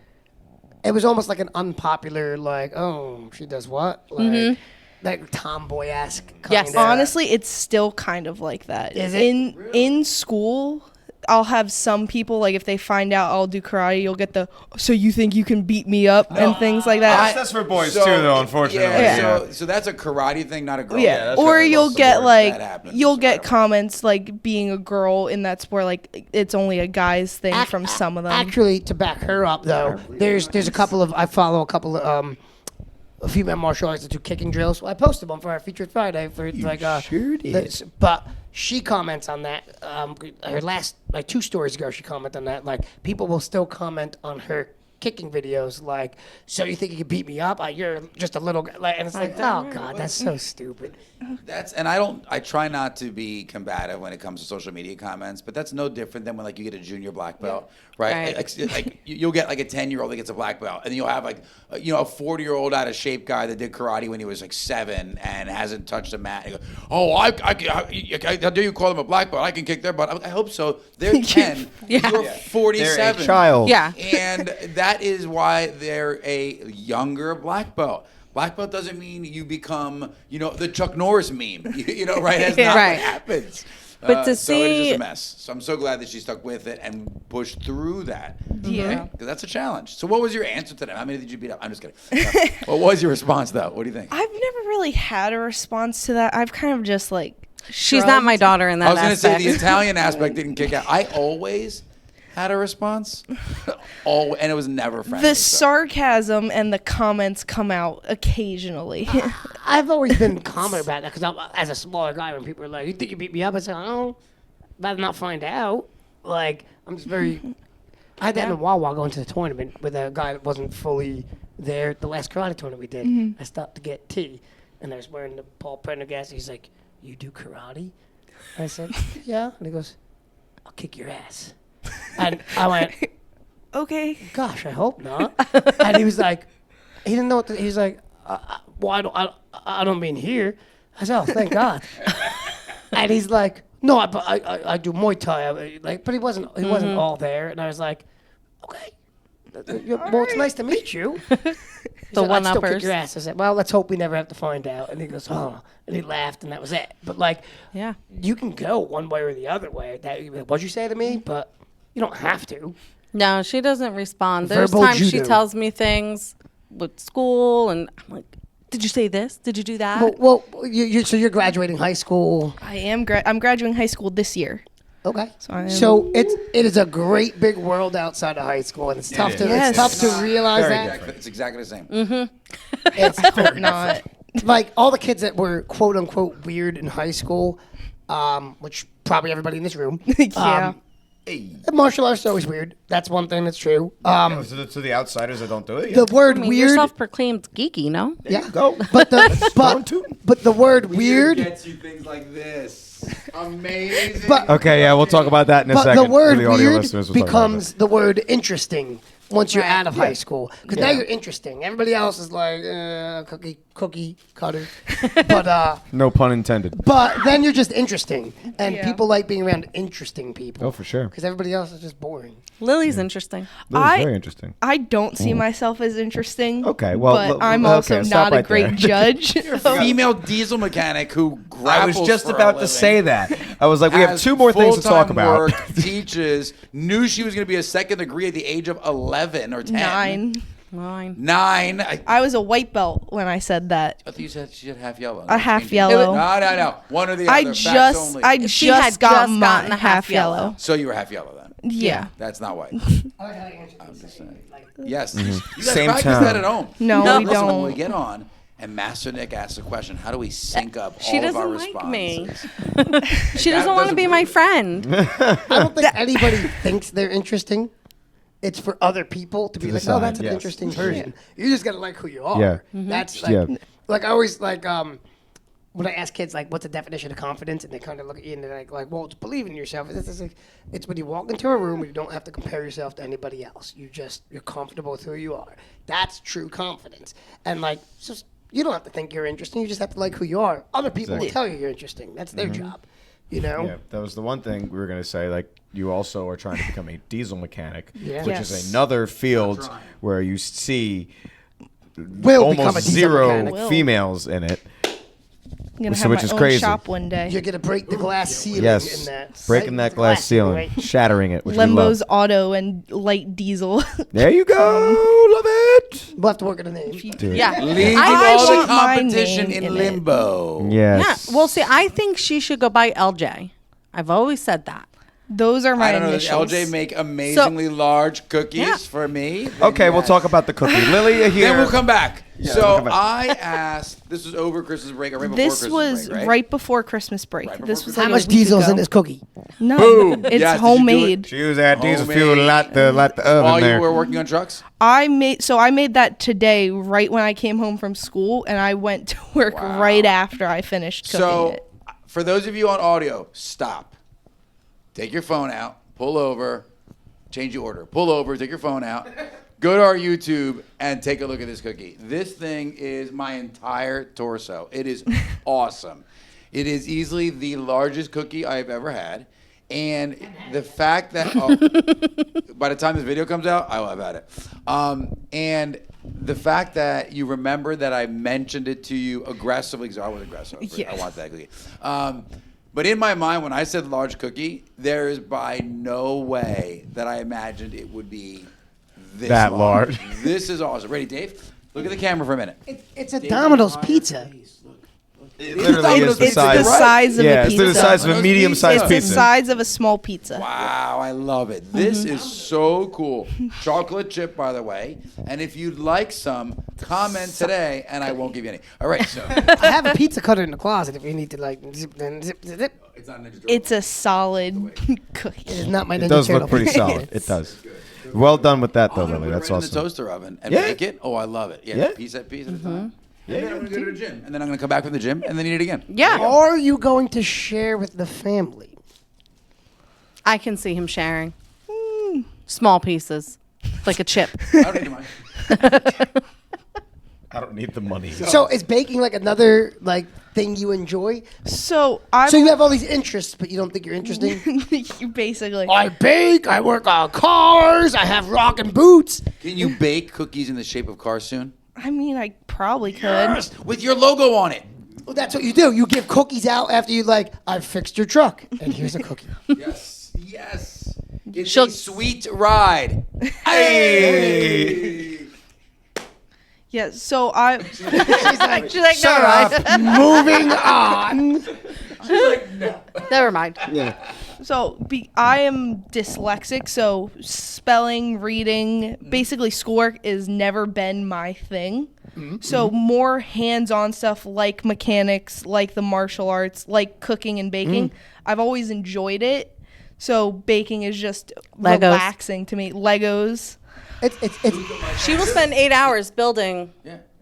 It was almost like an unpopular, like, oh, she does what? Like tomboy-esque kind Yes. of. Honestly, it's still kind of like that. Is it? In school, I'll have some people like if they find out I'll do karate, you'll get the so you think you can beat me up and things like that. That's for boys too, though. Unfortunately. Yeah, so that's a karate thing, not a girl. Yeah, that's or right. you'll Across the get board, like that happens, you'll get whatever. comments like being a girl in that sport, like it's only a guy's thing from some of them. Actually, to back her up, though, there's a couple of, I follow a couple of female martial artists that do kicking drills. Well, I posted one for our Featured Friday for sure did. but she comments on that. Her last, like 2 stories ago, she commented on that. Like, people will still comment on her kicking videos, like, so you think you can beat me up? You're just a little guy. Like, and it's like, oh, God, that's so stupid. I try not to be combative when it comes to social media comments, but that's no different than when like you get a junior black belt, right? Right. Like you'll get like a 10-year-old that gets a black belt, and then you'll have like a 40-year-old out of shape guy that did karate when he was like 7 and hasn't touched a mat. And he goes, oh, how do you call them a black belt? I can kick their butt. I hope so. They're 10. You're 47. They're a child. Yeah. And that is why they're a younger black belt. Black belt doesn't mean you become, the Chuck Norris meme, right? That's not Right. what happens. But to so it is just see- a mess. So I'm so glad that she stuck with it and pushed through that. Yeah. Because that's a challenge. So what was your answer to that? How many did you beat up? I'm just kidding. What was your response, though? What do you think? I've never really had a response to that. I've kind of just like she's not my shrugged. daughter in that I was going to say aspect. the Italian aspect didn't kick out. I always had a response. And it was never friendly. The so. sarcasm and the comments come out occasionally. I've always been calmer about that because as a smaller guy, when people are like, you think you beat me up? I say, oh, rather not find out. Like, I'm just very. I had that in Wawa going to the tournament with a guy that wasn't fully there. The last karate tournament we did, I stopped to get tea, and I was wearing the Paul Prendergast. He's like, you do karate? I said, yeah. And he goes, I'll kick your ass. And I went, Okay. gosh, I hope not. And he was like, he didn't know what to, he's like, well, I don't mean here. I said, oh, thank God. And he's like, no, I do Muay Thai. But he wasn't all there. And I was like, okay. Well, it's nice to meet you. He said, I'd still kick one-uppers. your ass. I said, well, let's hope we never have to find out. And he goes, oh. And he laughed, and that was it. But, like, Yeah. you can go one way or the other way. What'd you say to me? But you don't have to. No, she doesn't respond. There's Verbal times she judo. tells me things with school, and I'm like, did you say this? Did you do that? Well, so you're graduating high school. I am. I'm graduating high school this year. Okay. I am- So it is a great big world outside of high school, and it's tough to Yes. it's tough to realize Very that. different. It's exactly the same. It's Not. like all the kids that were quote unquote weird in high school, which probably everybody in this room. Yeah. Martial arts is always weird. That's one thing that's true. To the outsiders that don't do it. The word I mean, weird. you're self-proclaimed geeky, no? Yeah. Go. But the word weird. gets you things like this. Amazing. But Okay, yeah, we'll talk about that in a But second. the word For the audio weird listeners, we'll talk about becomes the word interesting once you're Right. out of high school. Because now you're interesting. Everybody else is like, cookie cutter. But that. No pun intended. then you're just interesting. And Yeah. people like being around interesting people. Oh, for sure. Because everybody else is just boring. Lily's interesting. That was I- very interesting. I don't see myself as interesting. Okay, well, but I'm okay, also stop not a right great there. judge. Female diesel mechanic who I was grapples just for a about to living, say that. I was like, we have has 2 more things to talk full-time about. Work, teaches, knew she was going to be a second degree at the age of 11 or 10. 9. Mine. 9. I was a white belt when I said that. I thought you said she had half yellow. A half Change it. yellow. No. One or the I other. Facts just only. She just had got just my gotten a half yellow. So you were half yellow then. Yeah. That's not white. I'm just saying. Yes. You guys Same practice time. that at home. No, we Listen, when we don't. get on and Master Nick asks the question, how do we sync up She all of our doesn't like me. responses? She doesn't want to be my friend. I don't think anybody thinks they're interesting. It's for other people to be like, oh, decide, that's an yes. interesting person. You just gotta like who you are. Yeah. That's like, Yeah. like I always like when I ask kids like, what's the definition of confidence, and they kind of look at you and they're like, well, it's believing in yourself. It's when you walk into a room and you don't have to compare yourself to anybody else. You're comfortable with who you are. That's true confidence. And like, just you don't have to think you're interesting. You just have to like who you are. Other people will tell you you're interesting. That's their job. You know. Yeah, that was the one thing we were going to say. Like, you also are trying to become a diesel mechanic, Yeah. which Yes. is another field where you see Will become a almost diesel zero mechanic. Will. females in it. I'm gonna So have which my is own crazy. shop one day. You're gonna break the glass ceiling Yes, in that. breaking right? that glass ceiling, right? shattering it, which Lembo's we love. auto and light diesel. There you go, love it. We'll have to work on a name. Dude. Yeah. Leave I all the want my competition name in in it. limbo. Yes. Yeah. Well, see, I think she should go by LJ. I've always said that. Those are my I don't know. Does initials. LJ make amazingly large cookies Yeah. for me? Then Okay, we'll yes. talk about the cookie. Lily, here. Then we'll come back. we'll So come back. I asked. This was over Christmas break or right before This Christmas was break, right before Christmas break. Right before This was Christmas like How a much week diesel's ago. in this cookie? No, Boom. it's Yes, did you do it? homemade. She was at diesel Homemade. fuel, light the oven While there. you were working on trucks. I made that today, right when I came home from school, and I went to work right after I finished cooking So, it. for those of you on audio, stop. Take your phone out. Pull over. Change your order. Pull over. Take your phone out. Go to our YouTube and take a look at this cookie. This thing is my entire torso. It is awesome. It is easily the largest cookie I've ever had. And the fact that by the time this video comes out, I will have had it. And the fact that you remember that I mentioned it to you aggressively, because I was aggressive. Yeah. I want that cookie. But in my mind, when I said large cookie, there is by no way that I imagined it would be this That large. This is awesome. Ready, Dave? Look at the camera for a minute. It's a Domino's pizza. It literally is the It's size. the size of Yeah, a it's pizza. the size of a Domino's medium-sized pizza. It's pizza. the size of a small pizza. Wow, I love it. This is so cool. Chocolate chip, by the way. And if you'd like some, comment today, and I won't give you any. All right, so I have a pizza cutter in the closet if you need to like zip. it's not Ninja Turtle. It's a solid cookie. It's not my It Ninja does Turtle look pretty pizza. solid. It does. Well done with that, though, I'm gonna Lily. put it That's right in the awesome. toaster oven and Yeah. bake it. Oh, I love it. Yeah, Yeah. piece at a time. And then I'm gonna go to the gym, and then I'm gonna come back from the gym, and then eat it again. Yeah. Are you going to share with the family? I can see him sharing. Small pieces. Like a chip. I don't need mine. I don't need the money. So is baking like another like thing you enjoy? So I'm So you have all these interests, but you don't think you're interesting? you basically. I bake. I work on cars. I have rockin' boots. Can you bake cookies in the shape of cars soon? I mean, I probably could. Yes, with your logo on it. Well, that's what you do. You give cookies out after you like. I've fixed your truck, and here's a cookie. Yes, yes. It's She'll- a sweet ride. Hey. Yeah. So I. She's like, She's like, shut up. Moving on. Never mind. So I am dyslexic, so spelling, reading, basically schoolwork has never been my thing. So more hands-on stuff like mechanics, like the martial arts, like cooking and baking. I've always enjoyed it. So baking is just Legos. relaxing to me. Legos. She will spend 8 hours building.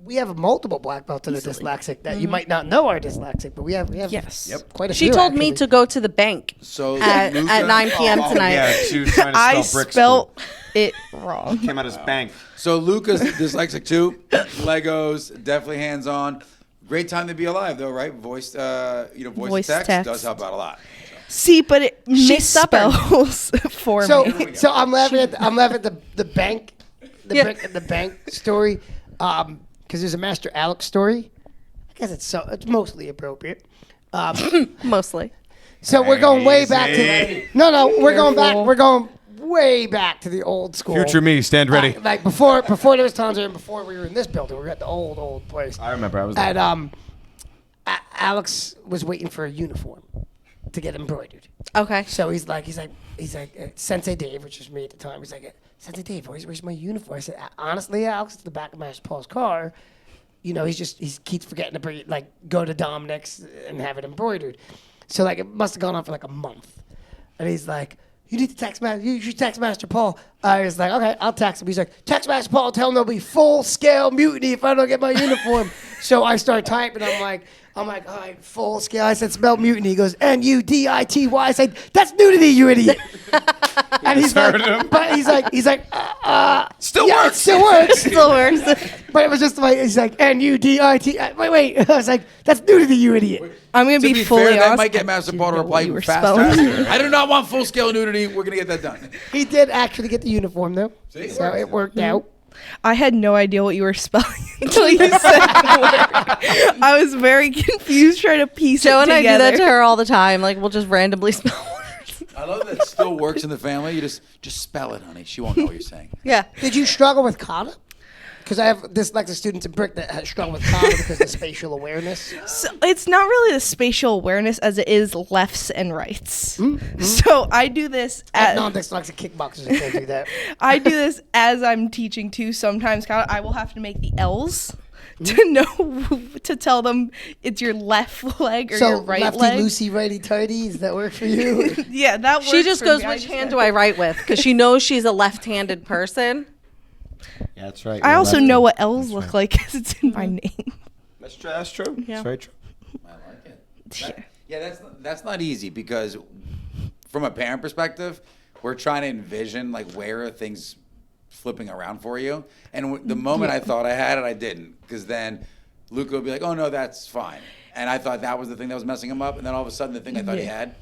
We have multiple black belts that are dyslexic that you might not know are dyslexic, but we have Yes. quite a She few. told me actually. to go to the bank So at Luca- 9 p.m. tonight. Yeah, she was trying to I spell brick spelt it wrong. Came out as bank. So Luca's dyslexic too. Legos, definitely hands-on. Great time to be alive though, right? Voice Voice text text. does help out a lot. See, but it She's stubborn. misspells for me. So I'm laughing at the bank, the bank story, because there's a Master Alex story. I guess it's mostly appropriate. Mostly. So we're going way back to Easy. we're going back. We're going way back to the old school. Future me, stand ready. Like before there was tons and before we were in this building, we were at the old place. I remember. I was there. And Alex was waiting for a uniform to get embroidered. Okay. So he's like, Sensei Dave, which was me at the time. He's like, Sensei Dave, where's my uniform? I said, honestly, Alex, it's the back of Master Paul's car. You know, he keeps forgetting to bring, go to Dominic's and have it embroidered. So it must have gone on for a month. And he's like, you need to text Master. You should text Master Paul. I was like, okay, I'll text him. He's like, text Master Paul, tell him there'll be full-scale mutiny if I don't get my uniform. So I start typing. I'm like, all right, full scale. I said, spell mutiny. He goes, Mudity. I said, that's nudity, you idiot. And he's Heard like, him. but he's like, Still yeah, works. it still works. Still works. But it was just he's like, Nudity. Wait. I was like, that's nudity, you idiot. I'm gonna To be be fully fair, that honest. might get Master Paul to reply you were even spelling. faster. I do not want full-scale nudity. We're gonna get that done. He did actually get the uniform, though. See? So it worked out. I had no idea what you were spelling until you said the word. I was very confused trying to piece Joe it and I do together. that to her all the time. We'll just randomly spell words. I love that it still works in the family. You just spell it, honey. She won't know what you're saying. Yeah. Did you struggle with kata? Because I have dyslexic students in Brick that struggle with kata because of spatial awareness. So it's not really the spatial awareness as it is lefts and rights. So I do this at Non-dyslexic kickboxers can't do that. I do this as I'm teaching too. Sometimes I will have to make the L's to know to tell them it's your left leg or So your right lefty leg. loosey, righty tighty. Does that work for you? Yeah, that works. She just for goes, me. I which just hand got- do I write with? Because she knows she's a left-handed person. Yeah, that's right. I You're also lefty. know what L's look like because it's in my name. That's true. That's true. Yeah. That's very true. I like it. That's not easy because from a parent perspective, we're trying to envision where are things flipping around for you. And the moment I thought I had it, I didn't, because then Luca would be like, "Oh no, that's fine," and I thought that was the thing that was messing him up, and then all of a sudden the thing I thought he had,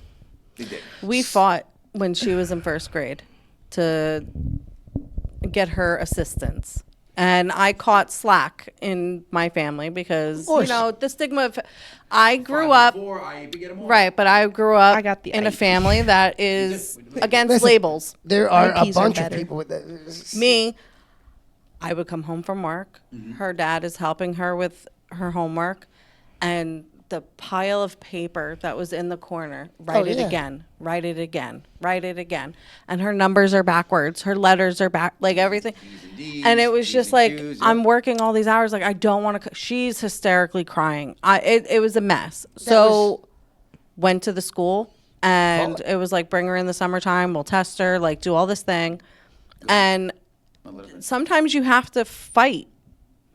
he did. We fought when she was in first grade to get her assistance. And I caught slack in my family because, the stigma of, I grew up, right, but I grew up I got the in a IEP. family that is against Listen, labels. There are a IEPs are bunch of better. people with that. Me, I would come home from work. Her dad is helping her with her homework. And the pile of paper that was in the corner, write it yeah. again, write it again, write it again. And her numbers are backwards. Her letters are back, everything. And it was just I'm working all these hours. I don't want to. She's hysterically crying. It was a mess. So went to the school and it was bring her in the summertime. We'll test her, do all this thing. And sometimes you have to fight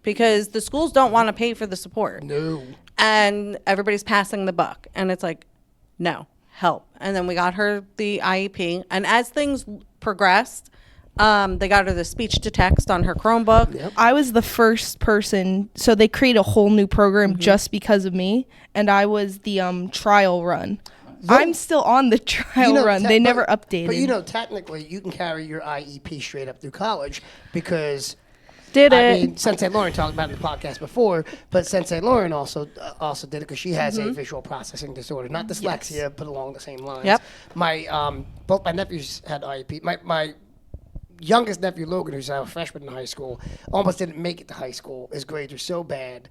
because the schools don't want to pay for the support. No. And everybody's passing the buck. And it's no, help. And then we got her the IEP. And as things progressed, they got her the speech to text on her Chromebook. I was the first person, so they create a whole new program just because of me, and I was the trial run. I'm still on the trial run. They never updated. But technically, you can carry your IEP straight up through college because. Did I it. mean, Sensei Lauren talked about it in the podcast before, but Sensei Lauren also did it because she has a visual processing disorder, not dyslexia, but along the same lines. Yep. My both my nephews had IEP. My youngest nephew Logan, who's now a freshman in high school, almost didn't make it to high school. His grades were so bad,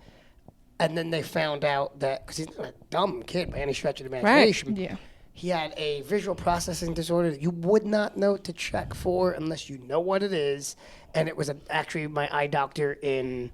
and then they found out that because he's not a dumb kid by any stretch of the imagination. Yeah. He had a visual processing disorder that you would not know to check for unless you know what it is. And it was actually my eye doctor in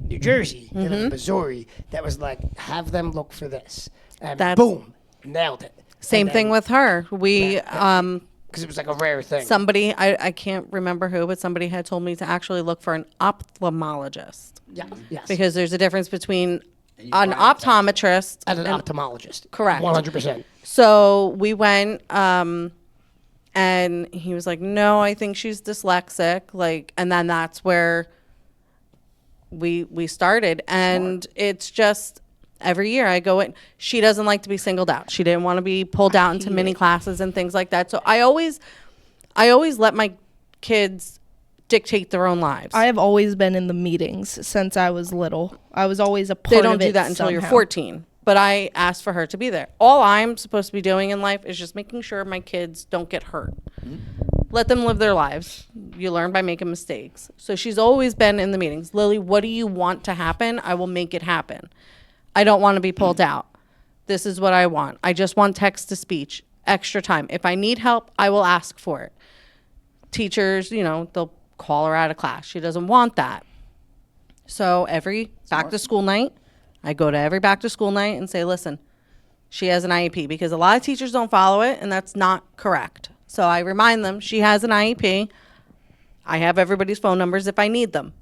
New Jersey. They live in Missouri. That was like, have them look for this. And That's- boom, nailed it. Same thing with her. We, Because it was like a rare thing. somebody, I can't remember who, but somebody had told me to actually look for an ophthalmologist. Yeah, yes. Because there's a difference between you an find it optometrist and an ophthalmologist. Correct. 100%. So we went, and he was like, "No, I think she's dyslexic." Like, and then that's where we started, and it's just every year I go in. She doesn't like to be singled out. She didn't want to be pulled out into mini classes and things like that. So I always let my kids dictate their own lives. I have always been in the meetings since I was little. I was always a part They of don't it do that until you're somehow. 14. But I asked for her to be there. All I'm supposed to be doing in life is just making sure my kids don't get hurt. Let them live their lives. You learn by making mistakes. So she's always been in the meetings. Lily, what do you want to happen? I will make it happen. I don't want to be pulled out. This is what I want. I just want text to speech, extra time. If I need help, I will ask for it. Teachers, they'll call her out of class. She doesn't want that. So every back to school night, I go to every back to school night and say, listen, she has an IEP, because a lot of teachers don't follow it, and that's not correct. So I remind them she has an IEP. I have everybody's phone numbers if I need them.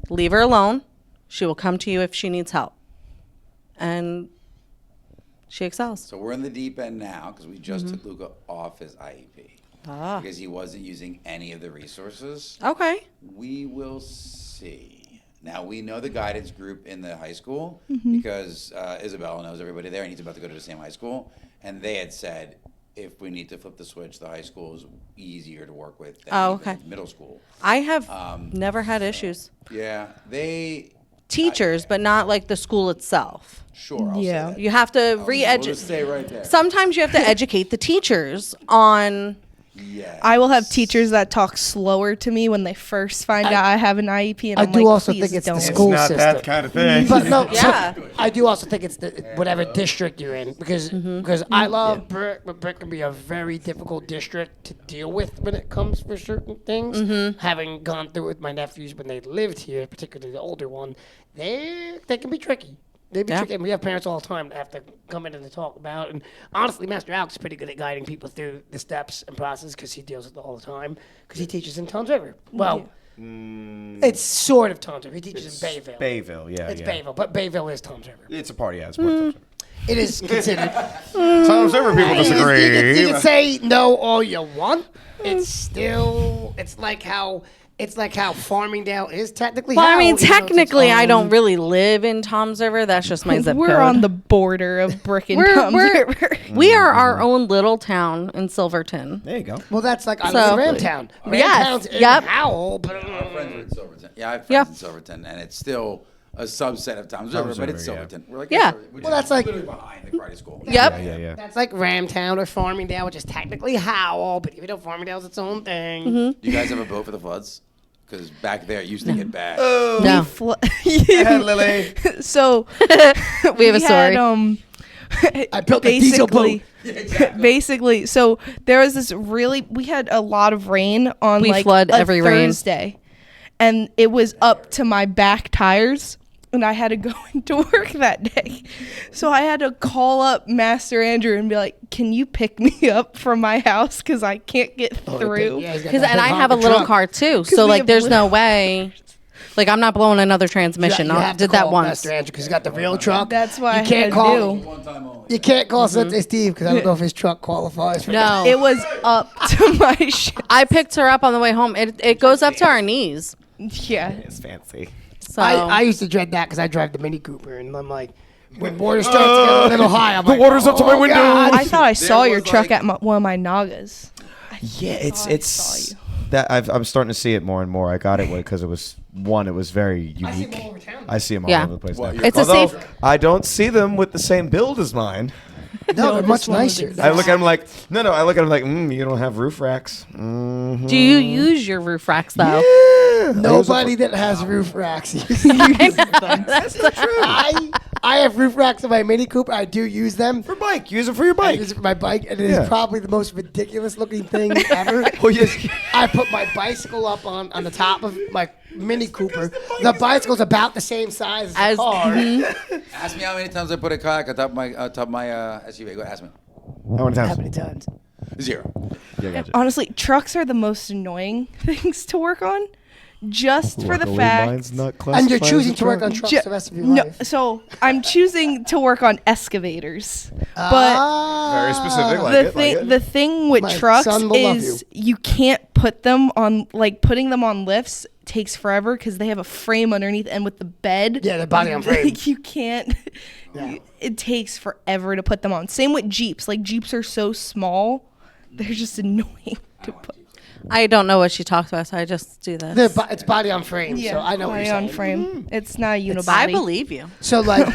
Leave her alone. She will come to you if she needs help. And she excels. So we're in the deep end now because we just took Luca off his IEP because he wasn't using any of the resources. Okay. We will see. Now, we know the guidance group in the high school because Isabella knows everybody there, and he's about to go to the same high school. And they had said, if we need to flip the switch, the high school is easier to work with than even middle school. I have never had issues. Yeah, they... Teachers, but not like the school itself. Sure, I'll Yeah. say that. You have to We'll just re-educate. stay right there. Sometimes you have to educate the teachers on. Yes. I will have teachers that talk slower to me when they first find out I have an IEP, and I I'm do like, also please think it's the don't. It's school not system. that kind of thing. But no, Yeah. I do also think it's the whatever district you're in because I love Brick, but Brick can be a very difficult district to deal with when it comes for certain things. Having gone through it with my nephews when they lived here, particularly the older one, they can be tricky. They be tricky. And we have parents all the time that have to come in and talk about. And honestly, Master Alex is pretty good at guiding people through the steps and process because he deals with it all the time because he teaches in Toms River. Well. It's sort of Toms River. He teaches in Bayville. Bayville, yeah. It's Bayville, but Bayville is Toms River. It's a party, yeah. It's more Toms River. It is considered. Times ever people disagree. You can say no all you want. It's still. It's like how Farmingdale is technically. Well, I Howell, mean, even though it's its technically, I own- don't really live in Toms River. That's just my zip code. We're on the border of Brick and Toms River. We are our own little town in Silverton. There you go. Well, that's like I So- live in Ramtown. Yes, Ramtown's in yep. Howell, but Our friends are in Silverton. Yeah, I have Yeah. friends in Silverton, and it's still a subset of Toms River, but it's River, yeah. Silverton. We're like, Yeah. which Well, is that's like- literally behind the karate school. Yep. Yeah. that's like Ramtown or Farmingdale, which is technically Howell, but even though Farmingdale's its own thing. Mm-hmm. Do you guys have a vote for the floods? Because back there, it used to get bad. No. Lily. So We have a story. I built a diesel boat. Basically, so there was this we had a lot of rain on We like flood a every rain. Thursday, and it was up to my back tires, and I had to go into work that day. So I had to call up Master Andrew and be like, "Can you pick me up from my house because I can't get through?" Yeah, he's got Because that and I big have a honking little truck. car too, so we like have there's no little way. Like I'm not blowing another transmission. You I have to did that call once. Master Andrew because he's got the real truck. That's why You I can't had call- to do. One time only. You can't call Sunday Steve because I don't know if his truck qualifies for No, It was up to my I picked her up on the way home. It goes up to our knees. yeah. It's fancy. So I used to dread that because I drive the Mini Cooper and I'm like, when water starts to get a little high, I'm The like, water's up to my window. God. I thought I saw your was, truck like- at one of my Nagas. Yeah, saw it's you. that I'm starting to see it more and more. I got it because it was very unique. I see them all over town. I see them all Yeah. over the place What, now. you're It's a Although, safe- I don't see them with the same build as mine. No, they're much this one was nicer. exact- I look at them like no. I look at them like you don't have roof racks. Mhm. do you use your roof racks though? Nobody that has roof racks uses That's the truth. I have roof racks in my Mini Cooper. I do use them. For bike, use it for your I bike. use it for my bike, and it Yeah. is probably the most ridiculous looking thing ever. Well, yeah. I put my bicycle up on the top of my Mini Cooper. The bicycle's about the same size as the car. Ask me how many times I put a kayak on top of my SUV. Go ask me. How many times? How many times? 0. Yeah, gotcha. Honestly, trucks are the most annoying things to work on. Just for the Luckily, fact. mine's not And you're classified as choosing a to work truck. on trucks Ju- the rest of your no, life. so I'm choosing to work on excavators. But Very specific. Like the it, thing, like it. the thing with My trucks son will love is you can't put them on, like putting them on lifts takes forever because they have a frame underneath, and with the bed, Yeah, the body on frame. you can't. It takes forever to put them on. Same with Jeeps. Like Jeeps are so small, they're just annoying to put. I don't know what she talks about, so I just do this. It's body on frame, so I know what body you're on saying. frame. It's not a unibody. I believe you. So like,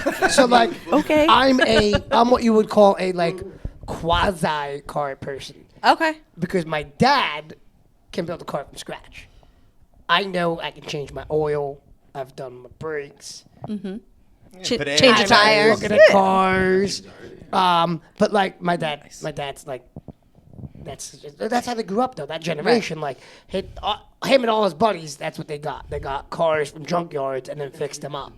Okay. I'm what you would call a like quasi car person Okay. because my dad can build a car from scratch. I know I can change my oil. I've done my brakes. Change a I'm tire. looking at cars. But like my dad's like that's how they grew up though. That generation, like him and all his buddies, that's what they got. They got cars from junkyards and then fixed them up.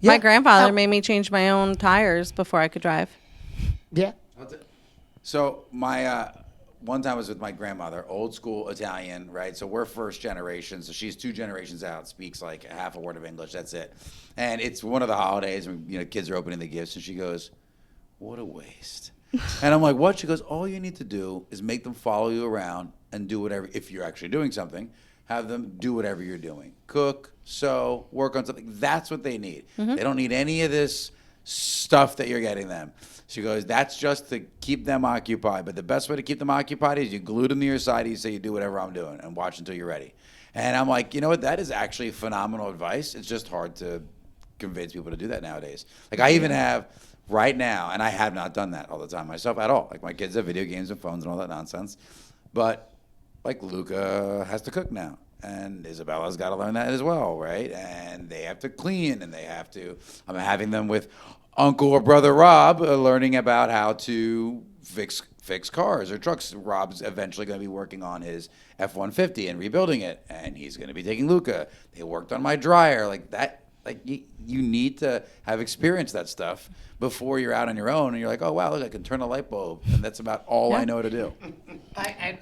Yeah. My grandfather made me change my own tires before I could drive. Yeah. So my one time I was with my grandmother, old school Italian, right? So we're first generation. So she's 2 generations out, speaks like half a word of English. That's it. And it's one of the holidays when kids are opening the gifts, and she goes, "What a waste." And I'm like, "What?" She goes, "All you need to do is make them follow you around and do whatever. If you're actually doing something, have them do whatever you're doing. Cook, sew, work on something. That's what they need. They don't need any of this stuff that you're getting them." She goes, "That's just to keep them occupied. But the best way to keep them occupied is you glue them to your side. You say you do whatever I'm doing and watch until you're ready." And I'm like, you know what? That is actually phenomenal advice. It's just hard to convince people to do that nowadays. Like I even have right now, and I have not done that all the time myself at all. Like my kids have video games and phones and all that nonsense. But like Luca has to cook now. And Isabella's got to learn that as well, right? And they have to clean, and they have to. I'm having them with Uncle or Brother Rob learning about how to fix cars or trucks. Rob's eventually going to be working on his F-150 and rebuilding it, and he's going to be taking Luca. They worked on my dryer, like that. Like you need to have experienced that stuff before you're out on your own, and you're like, "Oh wow, look, I can turn a light bulb," and that's about all I know to do.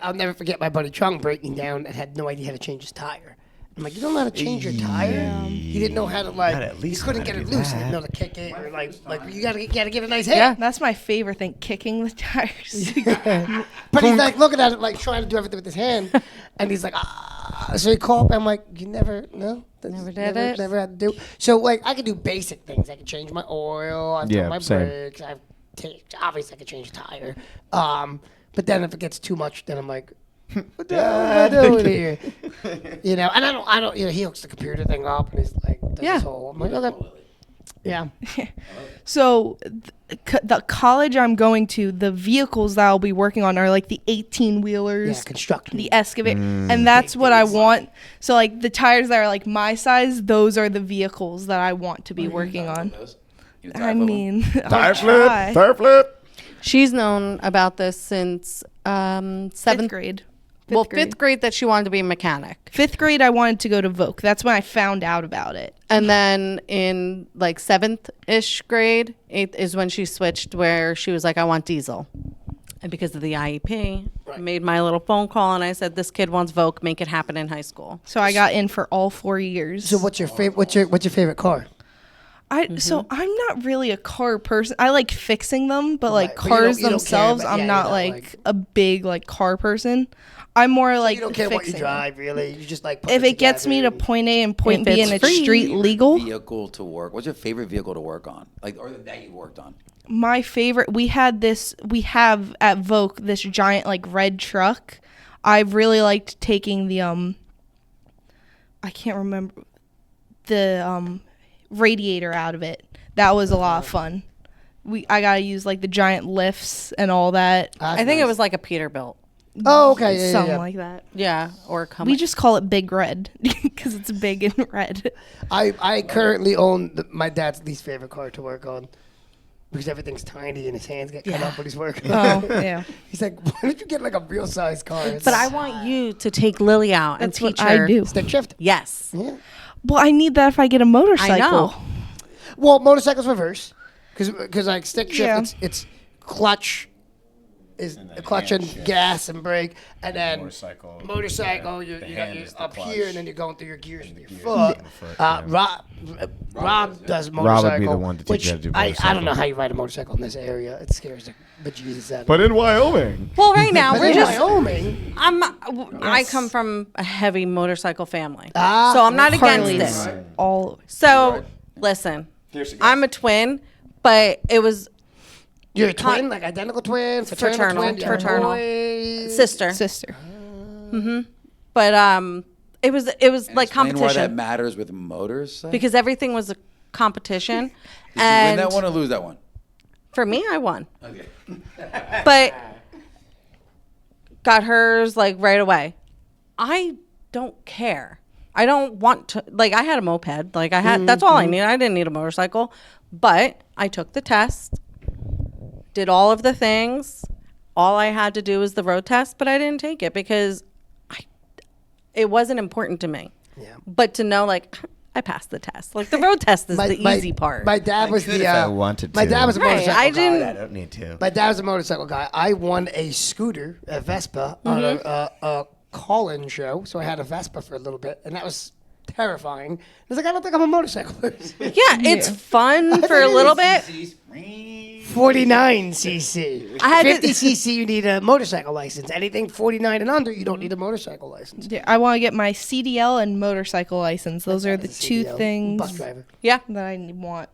I'll never forget my buddy Chung breaking down and had no idea how to change his tire. I'm like, "You don't know how to change your tire?" He didn't know how to at he least couldn't know how get to it do loose. He that. didn't know to kick it or like you gotta get a nice hit. Yeah. That's my favorite thing, kicking the tires. But he's like looking at it like trying to do everything with his hand, and he's like, So he called. I'm like, "You never Never did it? Never had to do." So like, I could do basic things. I could change my oil. I've done my same. brakes. Obviously I could change a tire. But then if it gets too much, then I'm like, "What the hell am I doing here?" And I don't. He hooks the computer thing up and he's like, does Yeah. his whole. I'm like, okay. Yeah. So the college I'm going to, the vehicles that I'll be working on are like the 18-wheelers, Yeah, construction. the excavator, and that's what I want. So like the tires that are like my size, those are the vehicles that I want to be working on. I mean, Tire I'll flip. try. Tire flip. She's known about this since Fifth seventh grade. fifth grade that she wanted to be a mechanic. 5th grade, I wanted to go to Voc. That's when I found out about it. And then in like 7th-ish grade, 8th is when she switched where she was like, I want diesel. And because of the IEP, I made my little phone call and I said, this kid wants Voc, make it happen in high school. So I got in for all 4 years. So what's your favorite? What's your favorite car? So I'm not really a car person. I like fixing them, but like Right, but you don't- cars you don't care themselves, about- I'm yeah, not you're not, like like- a big like car person. I'm more like You don't care what you fixing. drive, really. You just like. put If it gets me to together. point A and point If B it's and it's free. street legal, Vehicle to work. What's your favorite vehicle to work on? Like, or that you worked on? my favorite, we have at Voc this giant like red truck. I really liked taking the I can't remember the radiator out of it. That was a lot of fun. I gotta use like the giant lifts and all that. I think it was like a Peterbilt. Oh, okay. Yeah, Something yeah. like that. Yeah, or We just call it Big Red because it's big and red. I currently own my dad's least favorite car to work on. because everything's tiny and his hands get cut up when he's working. Oh, yeah. He's like, why don't you get like a real size car? But I want you to take Lily out and That's what teach her. I do. stick shift. Yes. Yeah. Well, I need that if I get a motorcycle. I know. Well, motorcycles reverse, because like stick shift, Yeah. it's clutch, is clutch and gas and brake, and then Motorcycle. you got hand your is the up clutch. here, and then you're going through your gears with your gears foot. on the foot, yeah. Rob does motorcycle. Rob would be the one to teach which you how to do I motorcycle. don't know how you ride a motorcycle in this area. It scares the bejesus out of But me. in Wyoming. Well, right now But we're in just. Wyoming. I come from a heavy motorcycle family, Ah, so I'm not against Harleys. it. All So listen, I'm a twin, but it was You're a twin, like identical twin, fraternal twin, you're a fraternal. boy. sister. sister. But it was like Explain why that competition matters with motors. because everything was a competition. Did you win And that one or lose that one? for me, I won. Okay. But got hers like right away. I don't care. I don't want to, like, I had a moped. Like, I had, that's all I needed. I didn't need a motorcycle. But I took the test, did all of the things. All I had to do was the road test, but I didn't take it because it wasn't important to me. Yeah. But to know, like, I passed the test. Like, the road test is the easy part. My dad was could the. if I wanted My to. dad was a Right, motorcycle I guy. didn't- I don't need to. My dad was a motorcycle guy. I won a scooter, a Vespa, on a call-in show. So I had a Vespa for a little bit, and that was terrifying. I was like, I don't think I'm a motorcycle person. Yeah, it's fun for a little bit. 49 cc. I had to- 50 cc, you need a motorcycle license. Anything 49 and under, you don't need a motorcycle license. Yeah, I want to get my CDL and motorcycle license. Those are the two CDL, things Bus driver. Yeah. that I want.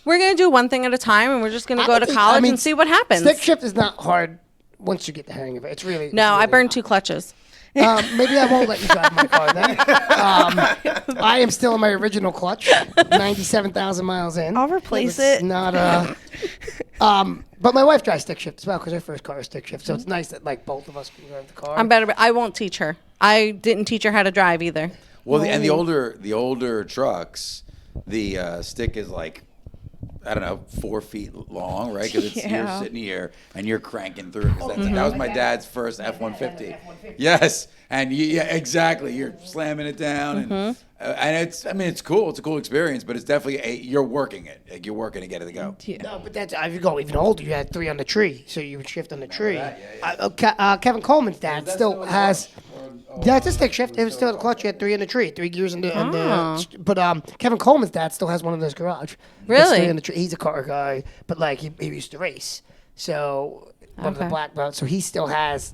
We're going to do one thing at a time, and we're just going to go to college and see what happens. Stick shift is not hard once you get the hang of it. It's really. No, it's I really burned not. 2 clutches. Maybe I won't let you drive my car then. I am still in my original clutch, 97,000 miles in. I'll replace It's it. Not but my wife drives stick shift as well because her first car is stick shift. So it's nice that like both of us can drive the car. I'm better, but I won't teach her. I didn't teach her how to drive either. Well, and the older trucks, the stick is like, I don't know, 4 feet long, right? Because you're Yeah. sitting here and you're cranking through. 'Cause that was my dad's first F-150. Yes, and yeah, exactly. You're slamming it down, and it's. I mean, it's cool. It's a cool experience, but it's definitely you're working it. Like you're working to get it to go. Yeah. No, but that's if you go even older, you had 3 on the tree, so you would shift on the tree. Kevin Coleman's dad still has. Yeah, it's a stick shift. It was still the clutch. You had 3 in the tree, 3 gears in the. But Kevin Coleman's dad still has one in his garage. It's Really? 3 in the tree. He's a car guy, but like he used to race, so one of the Okay. black belts. So he still has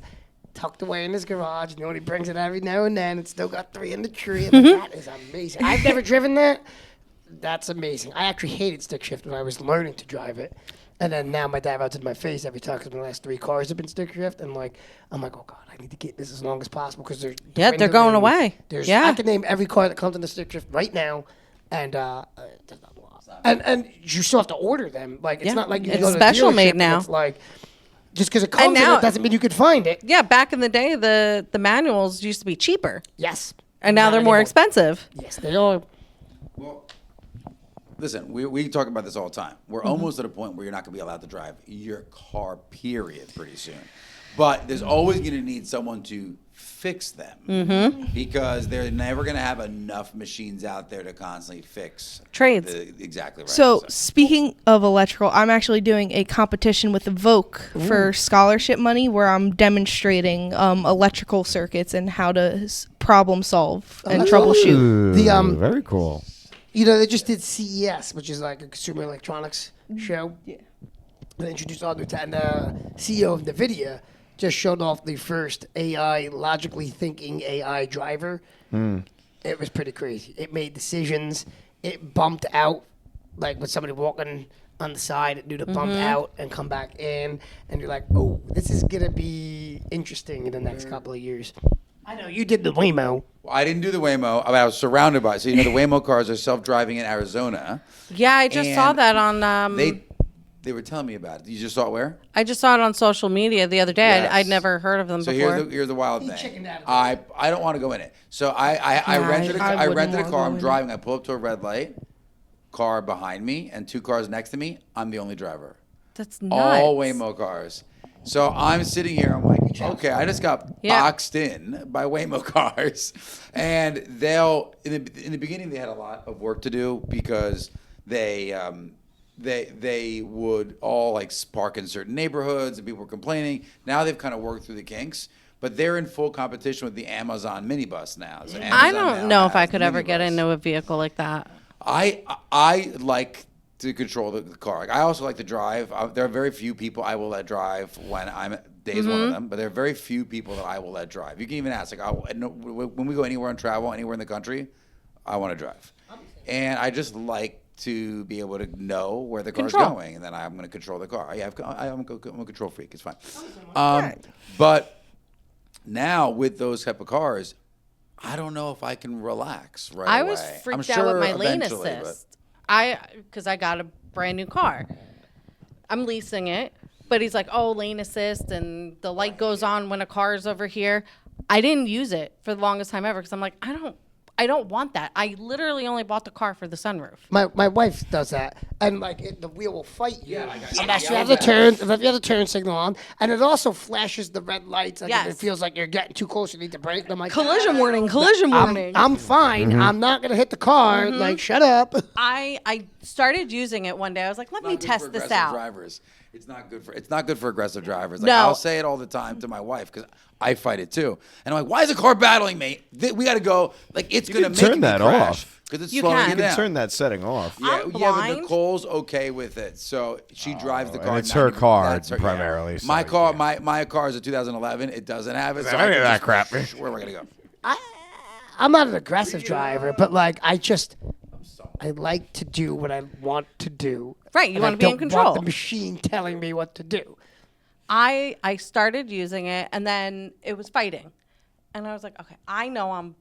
tucked away in his garage. You know, he brings it every now and then. It's still got 3 in the tree. I'm like, that is amazing. I've never driven that. That's amazing. I actually hated stick shift when I was learning to drive it. And then now my dad runs in my face every time because my last 3 cars have been stick shift. And like, I'm like, oh God, I need to get this as long as possible because they're They're going away. Yeah. I can name every car that comes in the stick shift right now, and there's not a lot. And you still have to order them. Like it's Yeah. not like you It's go to the special made dealership and now. It's like just because it comes in now- it doesn't mean you could find it. Yeah, back in the day, the manuals used to be cheaper, Yes. and now Not they're more anymore. expensive. Yes, they are. Well, listen, we talk about this all the time. We're almost at a point where you're not going to be allowed to drive your car, period, pretty soon. But there's always going to need someone to fix them because they're never going to have enough machines out there to constantly fix Trades. Exactly right. So speaking of electrical, I'm actually doing a competition with Voke for scholarship money where I'm demonstrating electrical circuits and how to problem solve and troubleshoot. The very cool. You know, they just did CES, which is like a consumer electronics show. Yeah. They introduced all the and the CEO of NVIDIA just showed off the first AI, logically thinking AI driver. It was pretty crazy. It made decisions. It bumped out, like with somebody walking on the side, it knew to bump out and come back in. And you're like, oh, this is going to be interesting in the next couple of years. I know you did the Waymo. Well, I didn't do the Waymo. I was surrounded by it. So, you know, the Waymo cars are self-driving in Arizona. Yeah, I just saw And that on. They were telling me about it. You just saw it where? I just saw it on social media the other day. Yes. I'd never heard of them So before. here's the wild thing. chickened out of I don't want to go in it. So I rented a I car. wouldn't I'm wanna go in driving. I pull up to a red light. car behind me and 2 cars next to me, I'm the only driver. That's nuts. All Waymo cars. So I'm sitting here, I'm like, okay, I just got boxed in by Waymo cars. And they'll, in the beginning, they had a lot of work to do because they would all like park in certain neighborhoods and people were complaining. Now they've kind of worked through the kinks, but they're in full competition with the Amazon minibus now. So I Amazon don't now know if I has could the ever get minibus. into a vehicle like that. I like to control the car. Like, I also like to drive. There are very few people I will let drive when I'm Dave's one of them, but there are very few people that I will let drive. You can even ask, like, when we go anywhere and travel, anywhere in the country, I want to drive. And I just like to be able to know where the car's going, and then I'm going to control the car. I'm a control freak. It's fine. But now with those type of cars, I don't know if I can relax right away. I was freaked out with my lane eventually, assist. Because I got a brand new car. I'm leasing it, but he's like, oh, lane assist, and the light goes on when a car is over here. I didn't use it for the longest time ever because I'm like, I don't want that. I literally only bought the car for the sunroof. My wife does that, and like the wheel will fight you unless you have the turn. If you have the turn signal on, and it also flashes the red lights. Like if it feels like you're getting too close, you need to brake. I'm like, Collision warning, collision warning. I'm fine. I'm not gonna hit the car. Like, shut up. I started using it one day. I was like, let me test this out. Drivers. It's not good for aggressive drivers. Like, No. I'll say it all the time to my wife because I fight it too. And I'm like, why is the car battling me? We got to go. Like, it's going to make turn me that crash off. because it's You slowing can. you You can down. turn that setting off. I'm but blind. Nicole's okay with it, so she drives the car. and it's her car That's her, primarily, so My you car, can't. my car is a 2011. It doesn't have it. So Any I of can that just- crap. Where am I gonna go? I'm not an aggressive driver, but like I like to do what I want to do. Right, you and wanna I be in don't control. want the machine telling me what to do. I started using it, and then it was fighting. And I was like, okay, I know I'm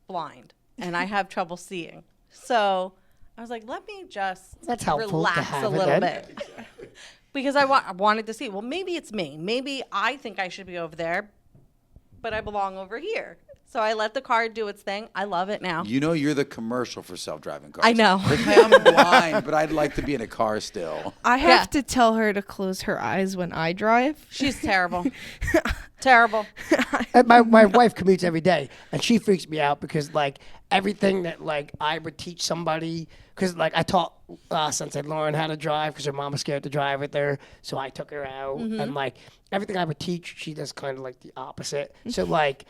blind, and I have trouble seeing. So I was like, let me just That's helpful to relax have a it little then. bit. Because I wanted to see, well, maybe it's me. Maybe I think I should be over there, but I belong over here. So I let the car do its thing. I love it now. You know, you're the commercial for self-driving cars. I know. Like, hey, I'm blind, but I'd like to be in a car still. I have to tell her to close her eyes when I drive. She's terrible. Terrible. And my wife commutes every day, and she freaks me out because like everything that like I would teach somebody, because like I taught Sensei Lauren how to drive because her mom was scared to drive with her, so I took her out, and like everything I would teach, she does kind of like the opposite. So like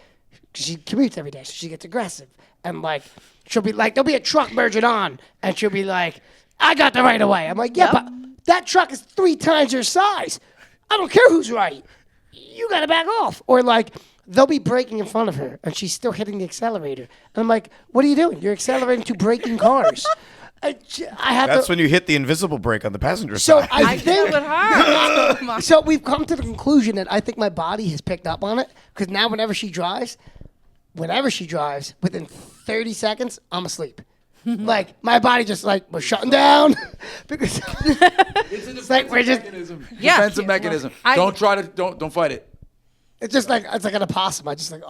she commutes every day, so she gets aggressive, and like she'll be like, there'll be a truck merging on, and she'll be like, I got the right of way. I'm like, yeah, but that truck is 3 times your size. I don't care who's right. You gotta back off. Or like they'll be braking in front of her and she's still hitting the accelerator. And I'm like, what are you doing? You're accelerating to braking cars. I have That's to. when you hit the invisible brake on the passenger So side. I think. With her. So we've come to the conclusion that I think my body has picked up on it because now whenever she drives, within 30 seconds, I'm asleep. Like my body just like was shutting down because It's like we're just. mechanism. Yeah. Defensive mechanism. Don't fight it. It's just like it's like an opossum. I just like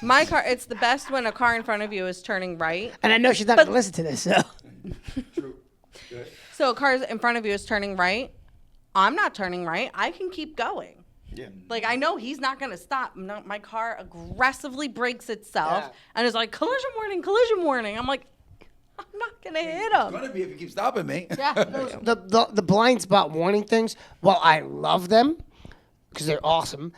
My car, it's the best when a car in front of you is turning right. and I know she's not gonna listen to this. So So a car in front of you is turning right. I'm not turning right. I can keep going. Yeah. Like, I know he's not going to stop. No, my car aggressively brakes itself and is like, collision warning. I'm like, I'm not going to hit It's him. gonna be if you keep stopping me. Yeah. the blind spot warning things, while I love them because they're awesome,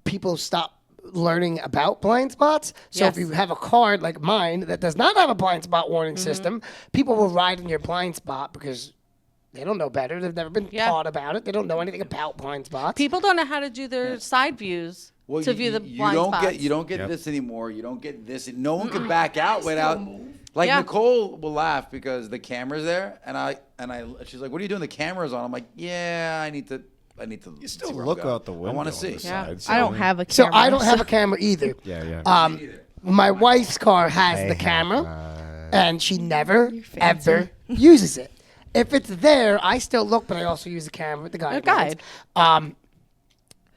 people stop learning about blind spots. So if Yes. you have a car like mine that does not have a blind spot warning system, people will ride in your blind spot because they don't know better. They've never been taught about it. They don't know anything about blind spots. People don't know how to do their side views to view the blind spots. You don't get this anymore. You don't get this. No one can back out without. Like Yeah. Nicole will laugh because the camera's there, and she's like, "What are you doing? The camera's on." I'm like, "Yeah, I need to." You still see where I'm look going. out the window. I want to on see. the side, so- I don't have a So camera. I don't have a camera either. Yeah. My wife's car has the camera, and she never ever uses it. If it's there, I still look, but I also use the camera with the guide.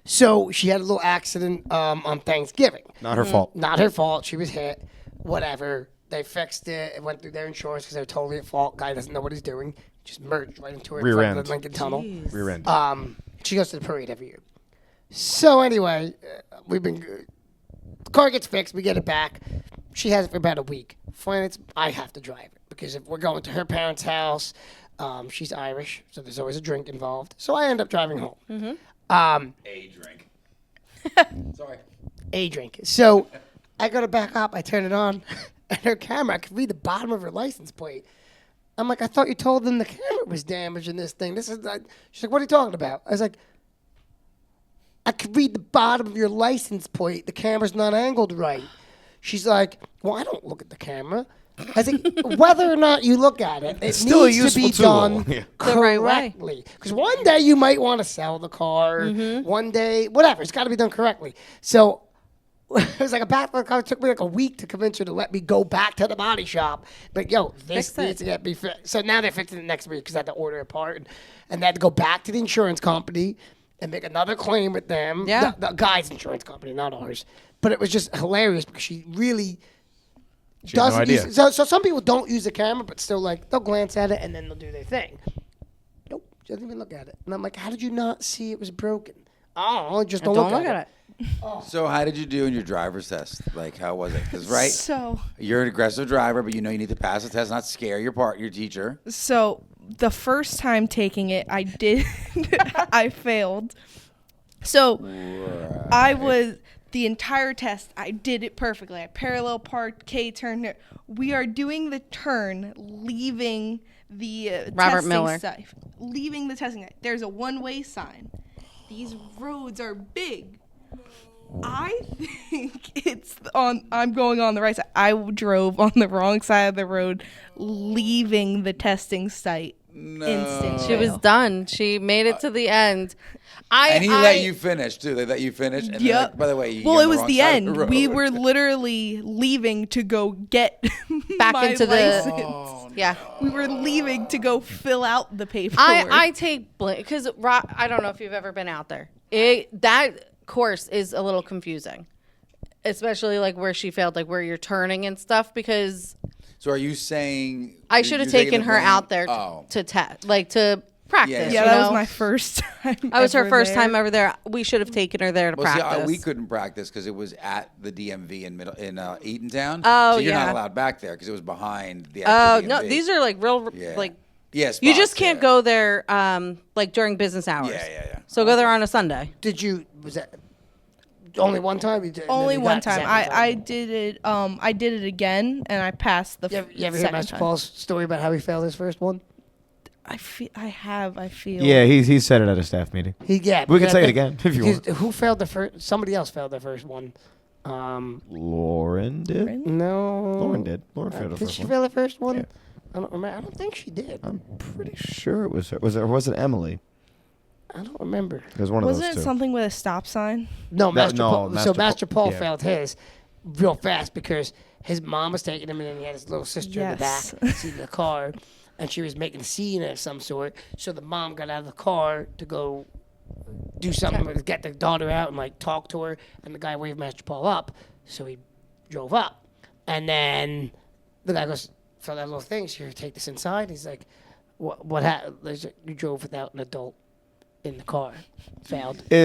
So she had a little accident on Thanksgiving. Not her fault. Not her fault. She was hit. Whatever. They fixed it. It went through their insurance because they're totally at fault. Guy doesn't know what he's doing. Just merged right into her in Rear front of end. the Lincoln Tunnel. Rear end. She goes to the parade every year. So anyway, the car gets fixed. We get it back. She has it for about a week. Finally, I have to drive it because if we're going to her parents' house, she's Irish, so there's always a drink involved. So I end up driving home. A drink. Sorry. A drink. So I go to back up. I turn it on, and her camera, I could read the bottom of her license plate. I'm like, I thought you told them the camera was damaged in this thing. She's like, what are you talking about? I was like, I could read the bottom of your license plate. The camera's not angled right. She's like, well, I don't look at the camera. I think whether or not you look at it, it still a needs to be useful tool. done Yeah. The right way. correctly. Because one day you might want to sell the car. One day, whatever. It's got to be done correctly. So it was like a back the car. It took me like a week to convince her to let me go back to the body shop. But yo, this needs to get me fixed. So now they're fixing it next week because I had to order a part, and they had to go back to the insurance company and make another claim with them. Yeah. The guy's insurance company, not ours. But it was just hilarious because she really She had no doesn't idea. use. So some people don't use the camera, but still like they'll glance at it and then they'll do their thing. Nope, she doesn't even look at it. And I'm like, how did you not see it was broken? Oh, just don't look at it. So how did you do in your driver's test? Like, how was it? Because So you're an aggressive driver, but you know you need to pass the test, not scare your teacher. So the first time taking it, I did, I failed. So I was, the entire test, I did it perfectly. I parallel parked, K-turn. We are doing the turn, leaving the Robert testing Miller. site. Leaving the testing site. There's a one-way sign. These roads are big. I think I'm going on the right side. I drove on the wrong side of the road, leaving the testing site. Instant. She was done. She made it to the end. And he let you finish too. They let you finish. And Yep. like, by the way, Well, you're it on was wrong the side of end. We road. were literally leaving to go get Back my into the- license. Yeah. We were leaving to go fill out the paperwork. I take blame because I don't know if you've ever been out there. That course is a little confusing, especially like where she failed, like where you're turning and stuff. Because So are you saying I should have you're taking taken the her blame? out there Oh. to practice. yeah, you that was know? my first time. That was her ever first there. time ever there. We should have taken her there to Well, see, practice. we couldn't practice because it was at the DMV in Eatontown. Oh, so you're yeah. not allowed back there because it was behind the. Oh actual no, DMV. these are like real Yeah. like Yes, you just can't go there like during business hours. Yeah. So go there on a Sunday. Was that only one time? You did, Only you one got the time. second I did it. I did it again, and I passed the. You ever hear second Master time. Paul's story about how he failed his first one? I feel. Yeah, he said it at a staff meeting. We can say it again if you want. Who failed the first? Somebody else failed the first one. Lauren did. No. Lauren did. Lauren failed the Did first she one. fail the first one? Yeah. I don't remember. I don't think she did. I'm pretty sure it was her. Was it Emily? I don't remember. It was one of Wasn't those it two. something with a stop sign? No, Master Paul. Master So Master Paul- Paul yeah. failed his real fast because his mom was taking him, and then he had his little sister in the Yes. back seat of the car, and she was making a scene of some sort. So the mom got out of the car to go do something, to get the daughter out and like talk to her, and the guy waved Master Paul up, so he drove up, and then the guy goes, "For that little thing, so you take this inside." He's like, "What happened? You drove without an adult in the car." Failed. I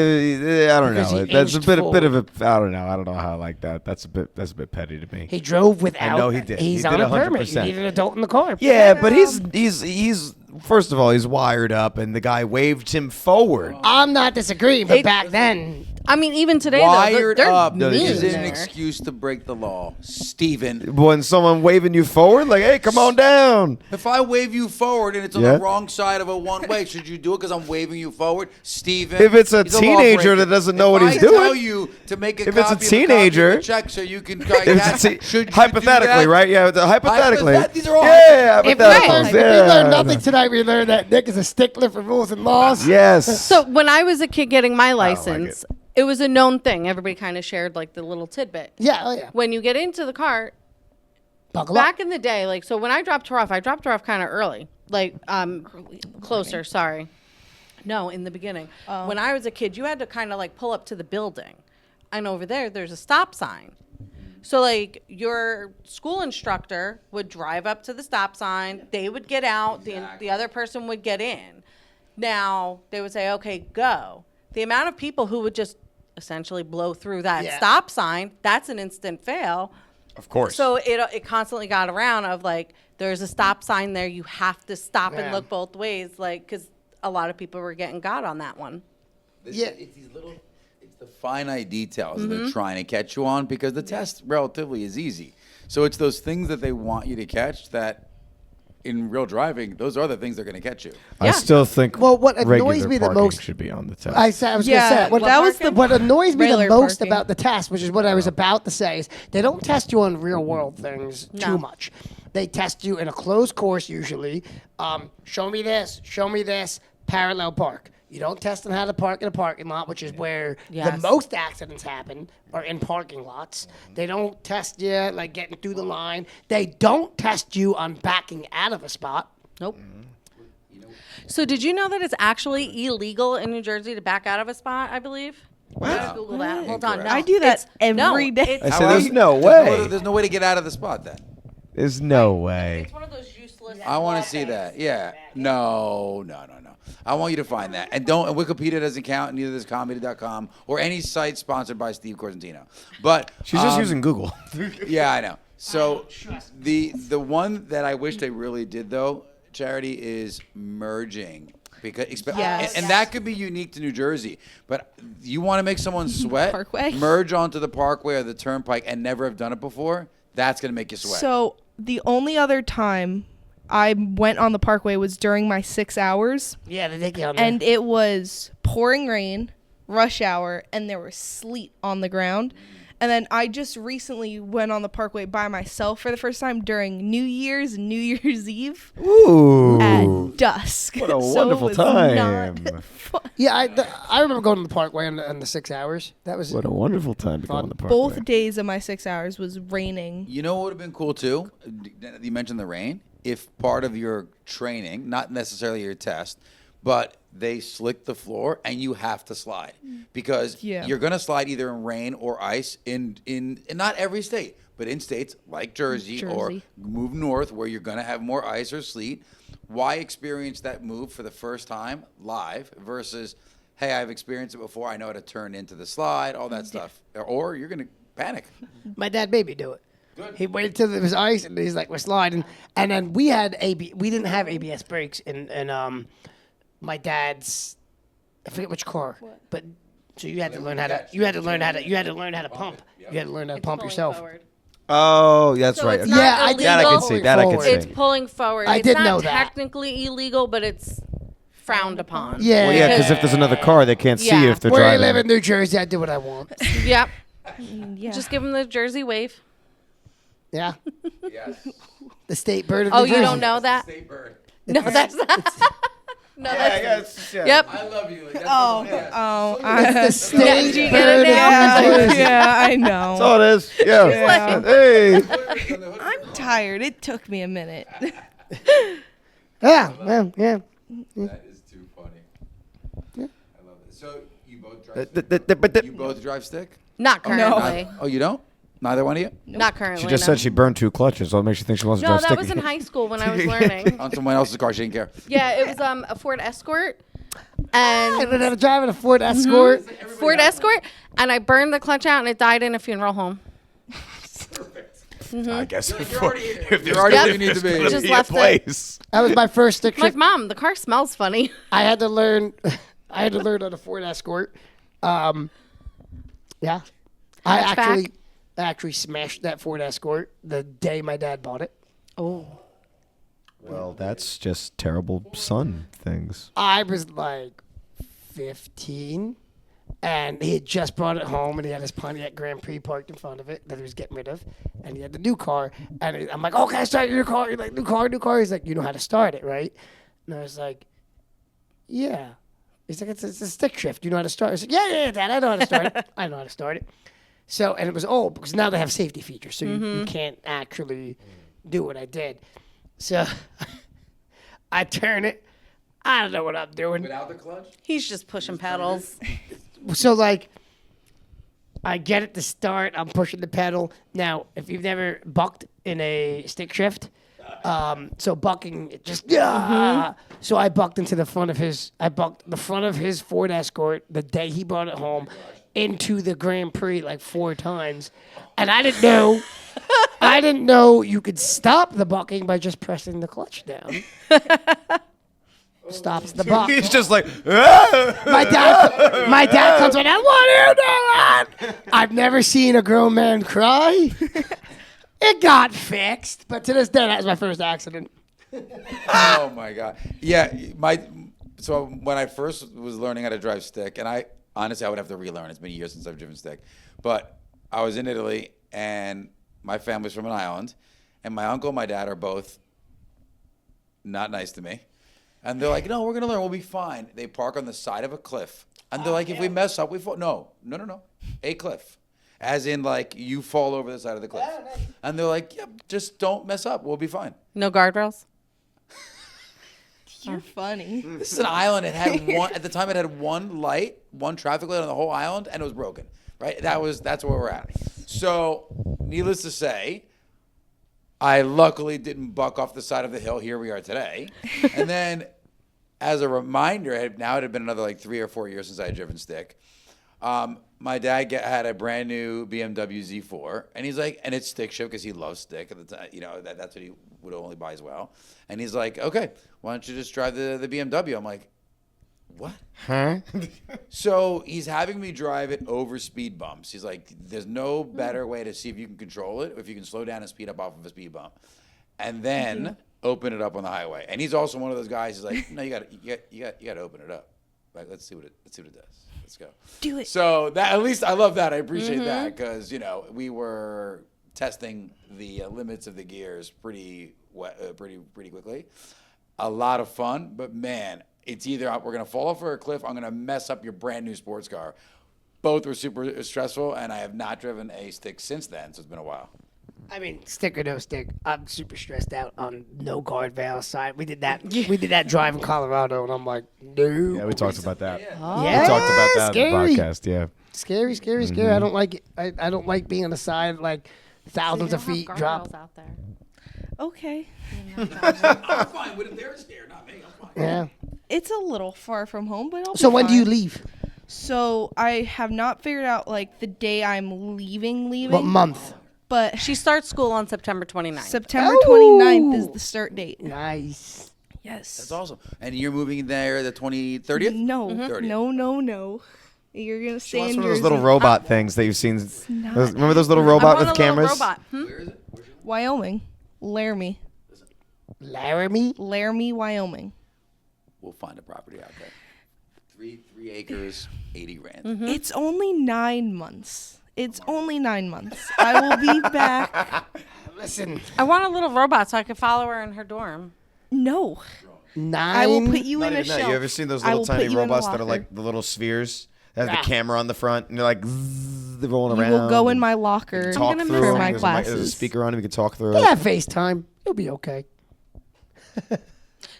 don't Because know. he That's a aged bit forward. of a. I don't know. I don't know how I like that. That's a bit petty to me. He drove without. I know he did. He's He on did a permit. You 100%. need an adult in the car. Yeah, but he's first of all he's wired up, and the guy waved him forward. I'm not disagreeing, but back then, I mean, even today, Wired though, they're up mean is an there. excuse to break the law, Steven. When someone waving you forward, like, hey, come on down. If I wave you forward and it's on Yeah. the wrong side of a one-way, should you do it because I'm waving you forward, Steven? If it's a He's law teenager breaker. that doesn't know If what he's I doing. tell you to make a If it's a copy of the teenager- check so you can If it's a- should you hypothetically, do that? right? Yeah, hypothetically. These are all Yeah, if we hypotheticals. learned nothing tonight, we learned that Nick is a stickler for rules and laws. Yes. So when I was a kid getting my like license, it was a known thing. Everybody kind of shared like the little tidbit. Yeah, oh yeah. When you get into the car, Buckle back up. in the day, like so when I dropped her off kind of early. Like closer, sorry. No, in the beginning. When I was a kid, you had to kind of like pull up to the building. And over there's a stop sign. So like your school instructor would drive up to the stop sign, they would get out, the other person would get in. Now they would say, okay, go. The amount of people who would just essentially blow through that stop sign, that's an instant fail. Of course. So it constantly got around of like, there's a stop sign there, you have to stop and look both ways, like, because a lot of people were getting got on that one. It's these little, it's the finite details that they're trying to catch you on, because the test relatively is easy. So it's those things that they want you to catch that in real driving, those are the things they're going to catch you. I still think what annoys regular me the parking most should be on the test. I was going to say what annoys me the regular most parking. about the test, which is what I was about to say, is they don't test you on real world things too much. They test you in a closed course usually. Show me this, parallel park. You don't test on how to park in a parking lot, which is where the most accidents happen, are in parking lots. They don't test you like getting through the line. They don't test you on backing out of a spot. Nope. So did you know that it's actually illegal in New Jersey to back out of a spot, I believe? Wow. Google that. Hold on. No, I do that every day. I said, there's no way. There's no way to get out of the spot then. There's no way. It's one of those useless. I want to see that. Yeah. No. I want you to find that. And Wikipedia doesn't count, neither does comedy.com or any site sponsored by Steve Corsentino. But She's just using Google. yeah, I know. So the one that I wish they really did though, Charity, is merging. Because and that could be unique to New Jersey. But you want to make someone sweat, Parkway? merge onto the Parkway or the Turnpike and never have done it before, that's going to make you sweat. So the only other time I went on the Parkway was during my 6 hours. Yeah, they take you on there. And it was pouring rain, rush hour, and there was sleet on the ground. And then I just recently went on the Parkway by myself for the first time during New Year's and New Year's Eve Ooh. at dusk. What a So it wonderful was time. not fun. Yeah, I remember going to the Parkway on the 6 hours. That was What a wonderful time to go on the Parkway. Both days of my 6 hours was raining. You know what would have been cool too? You mentioned the rain. If part of your training, not necessarily your test, but they slick the floor and you have to slide because you're going to slide either in rain or ice in not every state, but in states like Jersey. Or move north where you're going to have more ice or sleet. Why experience that move for the first time live versus, hey, I've experienced it before. I know how to turn into the slide, all that stuff. Or you're going to panic. My dad made me do it. Good. He waited till there was ice, and he's like, "We're sliding." And then we didn't have ABS brakes in my dad's. I forget which car, but so you had to learn how to pump. You had to learn how to pump yourself. Forward. Oh, that's So right. it's not Yeah, I illegal. did. That I can see. That I can see. It's pulling forward. I it's did not know that. technically illegal, but it's frowned upon. Yeah, Well, yeah, because if there's another car, they can't see Yeah. you if they're Where driving. I live in New Jersey, I do what I want. Yep. Yeah. Just give them the Jersey wave. Yeah, Yes. the state bird of Oh, New Jersey. you don't know that? State bird. No, that's not. No, that's. Yep. I love you. That's The state Did you get bird it now? of New Jersey. Yeah, I know. That's all it is. Yeah. Hey. I'm tired. It took me a minute. Yeah, well, yeah. That is too funny. I love it. So you both drive. You both drive stick? Not currently. Oh, you don't? Neither one of you? Not currently. She just no. said she burned 2 clutches, so it makes you think she wants to No, drive that stick was in again. high school when I was learning. On someone else's car, she didn't care. Yeah, it was a Ford Escort. I And learned how to drive in a Ford Escort. Ford Escort, and I burned the clutch out and it died in a funeral home. I guess You're already where you need to be. Just left it. That was my first stick I'm like, shift. Mom, the car smells funny. I had to learn on a Ford Escort. Yeah. I actually smashed that Ford Escort the day my dad bought it. Oh. Well, that's just terrible son things. I was like 15, and he had just brought it home, and he had his Pontiac Grand Prix parked in front of it that he was getting rid of, and he had the new car, and I'm like, "Oh, can I start your new car?" He's like, "New car." He's like, "You know how to start it, right?" And I was like, "Yeah." He's like, it's a stick shift. You know how to start it? I was like, yeah, Dad, I know how to start it. I know how to start it. So, and it was old because now they have safety features, so you can't actually do what I did. So I turn it. I don't know what I'm doing. Without the clutch? He's just pushing pedals. So like I get it to start. I'm pushing the pedal. Now, if you've never bucked in a stick shift, so bucking, it just So I bucked into the front of his. I bucked the front of his Ford Escort the day he brought it home into the Grand Prix like 4 times, and I didn't know. I didn't know you could stop the bucking by just pressing the clutch down. Stops the buck. He's just like, My dad comes in, and what are you doing? I've never seen a grown man cry. It got fixed, but to this day, that was my first accident. Oh my God. Yeah, so when I first was learning how to drive stick, and I honestly would have to relearn. It's been years since I've driven stick, but I was in Italy, and my family's from an island, and my uncle and my dad are both not nice to me. And they're like, no, we're going to learn. We'll be fine. They park on the side of a cliff. And they're like, if we mess up, we fall. No. A cliff. As in, like, you fall over the side of the cliff. And they're like, yep, just don't mess up. We'll be fine. No guardrails? You're funny. This is an island. It had at the time, it had one traffic light on the whole island, and it was broken. Right? That's where we're at. So, needless to say, I luckily didn't buck off the side of the hill. Here we are today. And then, as a reminder, now it had been another like 3 or 4 years since I had driven stick. My dad had a brand new BMW Z4, and he's like, and it's stick shift because he loves stick at the time. You know, that's what he would only buy as well. And he's like, okay, why don't you just drive the BMW? I'm like, what? huh? So he's having me drive it over speed bumps. He's like, there's no better way to see if you can control it, if you can slow down and speed up off of a speed bump, and then open it up on the highway. And he's also one of those guys who's like, no, you got to open it up. Like, let's see what it does. Let's go. Do it. So that, at least I love that. I appreciate that because, you know, we were testing the limits of the gears pretty quickly. A lot of fun, but man, it's either we're going to fall off a cliff, I'm going to mess up your brand new sports car. Both were super stressful, and I have not driven a stick since then, so it's been a while. I mean, stick or no stick, I'm super stressed out on no guardrail side. We did that drive in Colorado, and I'm like, no. Yeah, we talked about that. Yeah, We talked about that scary. in the podcast, yeah. Scary. I don't like it. I don't like being on the side, like thousands of feet drop. Out there. Okay. I'm fine with it. They're scared, not me. I'm fine. Yeah. It's a little far from home, but I'll So be when do you fine. leave? So I have not figured out like the day I'm leaving. What month? But She starts school on September 29th. September 29th is the start date. Nice. Yes. That's awesome. And you're moving there the 30th? No, 30th. no. You're gonna stay What's in one of those Jersey. little robot things that you've seen? not. Remember those little I robot want with a little cameras? robot. Where is it? Wyoming, Laramie, Laramie? Wyoming. We'll find a property out there. 3 acres, 80 grand. It's only 9 months. I will be back. Listen, I want a little robot so I can follow her in her dorm. No, 9. I will put you Not in a even that. shelf. You ever seen those I little will tiny put you in a robots that are locker. like the little spheres that have Yeah. the camera on the front and they're like zzz, they're rolling You around? will go in and my locker talk gonna through miss for them. my There's a there's a classes. speaker on it. We can talk through it. Yeah, FaceTime. You'll be okay.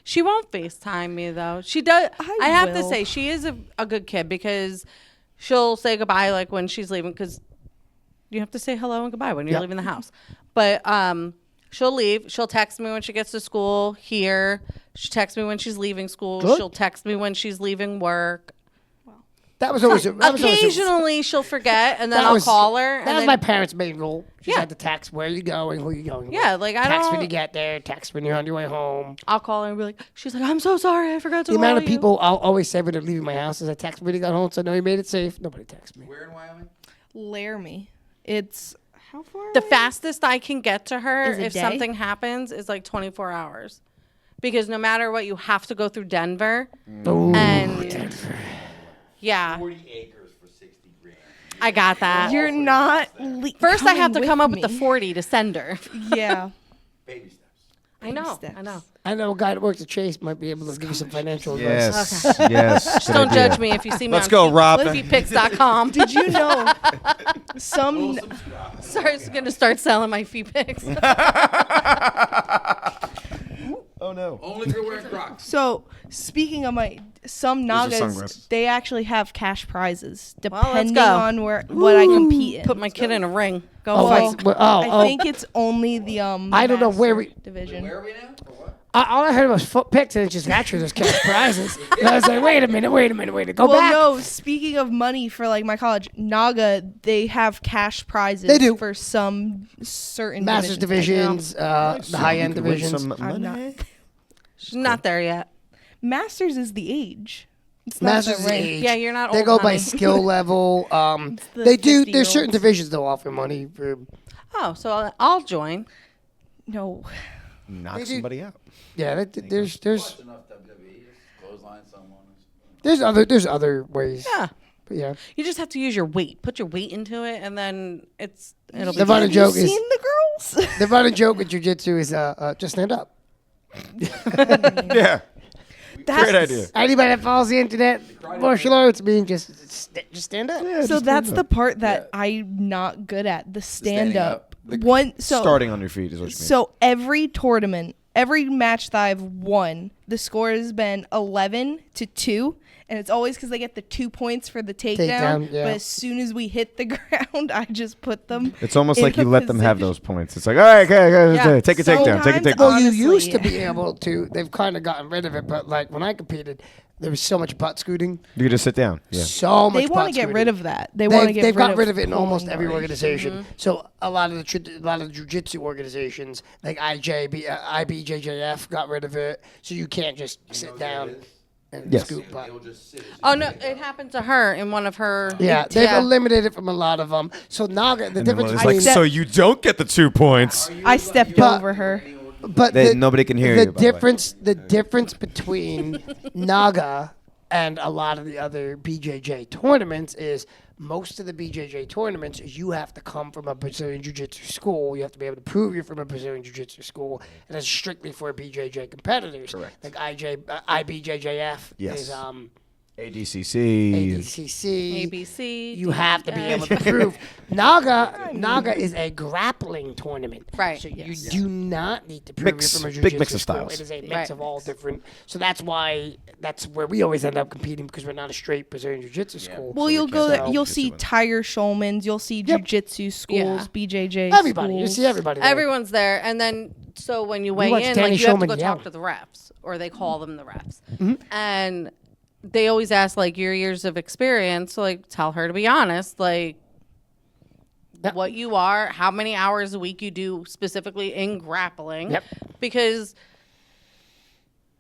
She won't FaceTime me though. She does. I have to will. say she is a good kid because she'll say goodbye like when she's leaving because you have to say hello and goodbye when you're Yep. leaving the house. But she'll leave. She'll text me when she gets to school here. She texts me when she's leaving school. Good. She'll text me when she's leaving work. That was always Occasionally she'll forget and then that I'll was- call her. That and was then, my parents' main goal. She Yeah. had to text where you going, who you going. Yeah, with. like, I text when don't- you get there, text when you're on your way home. I'll call her and be like, she's like, I'm so sorry, I forgot to The call amount of you." people I'll always say when they're leaving my house is I text when you got home, so I know you made it safe. Nobody texts me. Where in Wyoming? Laramie. It's how far? The away? fastest I can get to her Is a if day? something happens is like 24 hours. Because no matter what, you have to go through Denver. And yeah, 40 acres for 60 grand. I got that. You're not. First, I have to coming come up with the me. 40 to send her. Yeah. Baby steps. I know. steps. I know. I know a guy that works at Chase might be able to give you some financial advice. Yes. Yes. Just don't judge me if you see me Let's on go, Rob. feetpics.com. Did you know some? Sorry, going to start selling my feet pics. Oh no. Only if you're wearing Crocs. So speaking of some Those are Nagas, sunglasses. they actually have cash prizes let's depending go. on what I compete in. Put my kid in a ring. Go Oh, fight. I think it's only the I don't know where master we- division. Where are we now? For what? All I heard was foot picks, and it's just actually those cash prizes. And I was like, wait a minute, go Well, back. no. Speaking of money for like my college, NAGA, they have cash prizes. They do. For some certain Masters divisions, the high end divisions. I'm not. She's not there yet. Masters is the age. It's not Masters the is rank. age. Yeah, you're not They old, go by honey. skill level. the They do. 50-year-olds. There's certain divisions they'll offer money for. Oh, so I'll join. No. Knock They do- somebody out. Yeah, there's Watch enough WWE. Just clothesline someone. there's other ways. Yeah. But yeah. You just have to use your weight. Put your weight into it, and then it'll be The running good. joke Have you is seen the girls? the running joke with jujitsu is just stand up. Yeah. Great idea. Anybody that follows the internet martial arts mean just stand up. So that's the part that I'm not good at. The stand standing up. up. The- Starting on your feet is what you mean. So every tournament, every match that I've won, the score has been 11-2, and it's always because they get the 2 points for the takedown. Takedown, yeah. But as soon as we hit the ground, I just put them. It's almost in like you the let them have position. those points. It's like, all right, okay, Yeah. take a takedown, take a Sometimes takedown. Well, you Honestly, used to yeah. be able to. They've kind of gotten rid of it, but like when I competed, there was so much butt scooting. You could just sit down. Yeah. So much. They want butt to get scooting. rid of that. They want to get They've rid got of rid of it in almost pulling every more. organization. So a lot of the jiu-jitsu organizations, like IBJJF, got rid of it. So you can't just sit down and Yes. scoop butt. Oh no, it happened to her in one of her. Yeah, they've eliminated it from a lot of them. So NAGA, the And then difference it's between like, so you don't get the 2 points. I stepped But- over her. but Nobody can hear the you, by the way. the difference between NAGA and a lot of the other BJJ tournaments is most of the BJJ tournaments you have to come from a Brazilian Jiu-Jitsu school. You have to be able to prove you're from a Brazilian Jiu-Jitsu school, and it's strictly for BJJ competitors. Correct. Like IBJJF Yes. is ADCC. ADCC. ABC. You have to be able to prove. NAGA is a grappling tournament. Right. So you do not need to prove Mix- you're from a big jiu-jitsu mix of school. styles. It is a mix Right. of all different. So that's where we always end up competing because we're not a straight Brazilian jiu-jitsu school. Well, you'll go there. So- You'll see Tiger Schulman's. You'll see jujitsu schools, BJJ Everybody. You schools. see everybody. there. Everyone's there, and then so when you weigh watch in, Danny like you have to Shulman go yell. talk to the refs, or they call them the refs, Mm-hmm. and they always ask like your years of experience. So like tell her to be honest, like Yep. what you are, how many hours a week you do specifically in grappling, Yep. because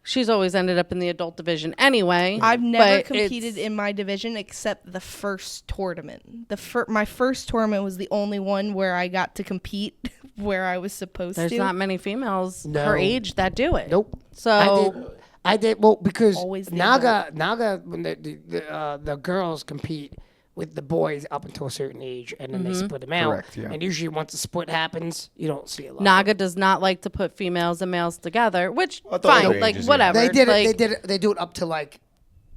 she's always ended up in the adult division anyway. I've never but competed it's- in my division except the first tournament. My first tournament was the only one where I got to compete where I was supposed There's to. not many females No. her age that do it. Nope. So I did well because Always the NAGA when the girls compete with the boys up until a certain age, and then they split them out. Correct, yeah. And usually once the split happens, you don't see a lot. NAGA does not like to put females and males together, which I thought fine, other like ages, yeah. whatever. They did like, it. They did it. They do it up to like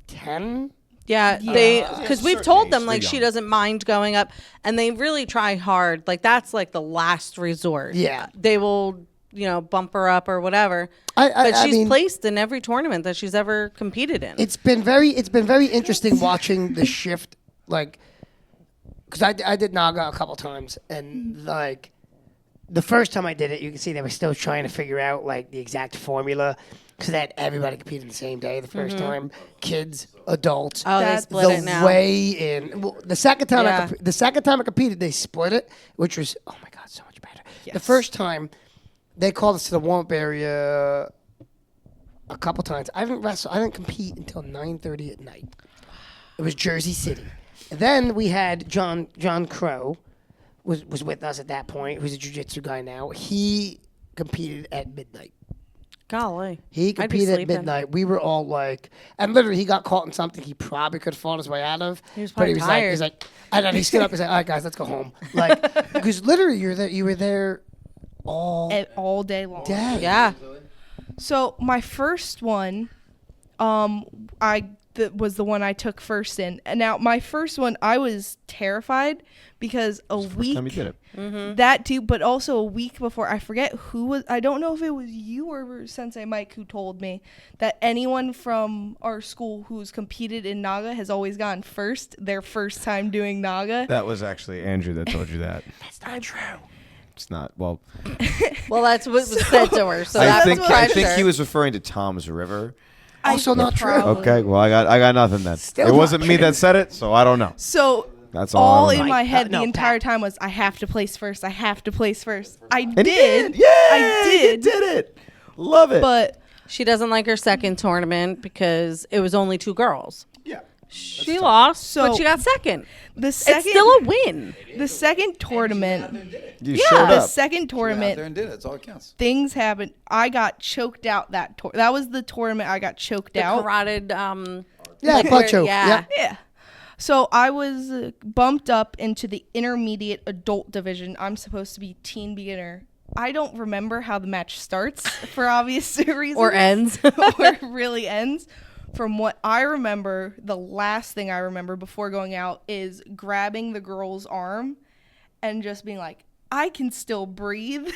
10. Yeah, because we've certain told age, them they're like she young. doesn't mind going up, and they really try hard. Like that's like the last resort. Yeah. they will bump her up or whatever. I but she's mean, placed in every tournament that she's ever competed in. It's been very interesting watching the shift, like, because I did NAGA a couple times, and like the first time I did it, you can see they were still trying to figure out like the exact formula, because they had everybody competing the same day the first time, kids, adults. Oh, they That- split the it now. way in well, the second time Yeah. the second time I competed, they split it, which was oh my god, so much better. The first time they called us to the warm-up area a couple times. I didn't compete until 9:30 at night. It was Jersey City. And then we had John Crow was with us at that point, who's a jiu-jitsu guy now. He competed at midnight. Golly, He I'd be competed at sleeping. midnight. We were all like, and literally he got caught in something he probably could have fought his way out of. He was but probably he was tired. like, and then he stood up and said, "All right, guys, let's go home." Like, because literally you were there all day long. day. Yeah, So my first one, was the one I took first in. And now my first one, I was terrified because a week time you did it. that too, but also a week before, I forget who was. I don't know if it was you or Sensei Mike who told me that anyone from our school who's competed in NAGA has always gone first. Their first time doing NAGA. That was actually Andrew that told you that. That's not true. It's not. Well, Well, that's what was said to her. So I that's think pressure. he was referring to Tom's River. Also not true. Okay, well I got nothing then. Still It not wasn't me true. that said it, so I don't know. So That's all all I in don't know. my head No, the entire Pat. time was I have to place first. I have to place first. I And he did. Yeah, I did. He did it. Love it. But She doesn't like her second tournament because it was only 2 girls. yeah. She lost, So- but she got second. the It's second still a win. the second tournament, You showed the up. second Went out tournament, there and did it. That's all that counts. things happened. I got choked out that was the tournament I got choked The out. carotid, Yeah, like blood where- choke. yeah. Yeah. So I was bumped up into the intermediate adult division. I'm supposed to be teen beginner. I don't remember how the match starts for obvious reasons. Or ends. Or really ends. From what I remember, the last thing I remember before going out is grabbing the girl's arm and just being like, I can still breathe.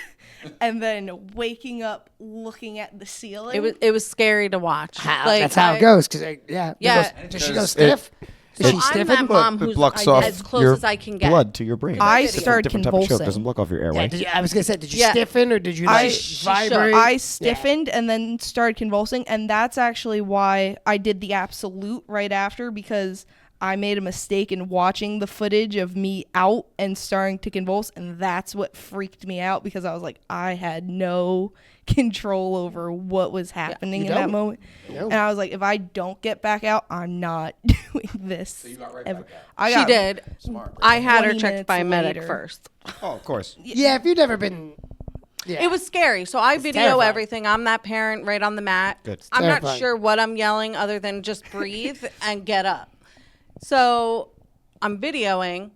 And then waking up looking at the ceiling. It was scary to watch. That's how it goes. Cause yeah. Yeah. Does she go stiff? So Is she I'm stiffened? that mom It who's blocks off as close your as I can get. blood to your brain. I It's a started different type of choke. convulsing. Doesn't block off your Yeah, airway. I was gonna say, did you Yeah. stiffen or did you I- like she vibrate? I stiffened and then started convulsing, and that's actually why I did the absolute right after, because I made a mistake in watching the footage of me out and starting to convulse, and that's what freaked me out, because I was like, I had no control over what was happening you in that don't. moment. No. And I was like, if I don't get back out, I'm not doing this. You got right ever. back out. I She got did. Smart. I had her 20 checked by a minutes medic later. first. Oh, of course. Yeah, if you've never been. Yeah. It was scary. So I video terrifying. everything. I'm that parent right on the mat. Good. I'm not Terrifying. sure what I'm yelling other than just breathe and get up. So I'm videoing.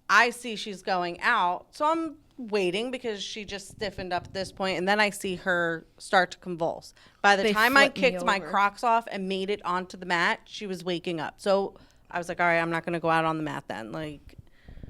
I see she's going out. So I'm waiting because she just stiffened up at this point, and then I see her start to convulse. By the They time I flip me kicked my over. Crocs off and made it onto the mat, she was waking up. So I was like, all right, I'm not going to go out on the mat then. Like,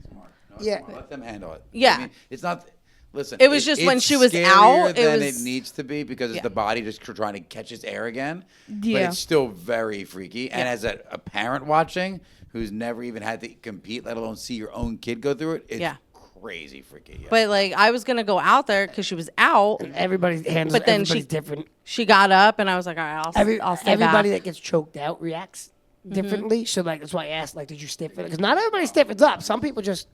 Smart. No, it's Yeah. smart. Let them handle it. Yeah. I mean, it's not. Listen. It was just when it's she was scarier out, it than was- it needs to be because it's the body just trying to catch its air again. But Yeah. it's still very freaky. And as a parent watching who's never even had to compete, let alone see your own kid go through it, it's Yeah. crazy freaky. Yeah. but like I was going to go out there because she was out. Everybody handles But then everybody's she- different. She got up, and I was like, all right, I'll stay Everybody back. that gets choked out reacts differently. So like that's why I asked, like, did you stiffen? Because not everybody stiffens up. Some people just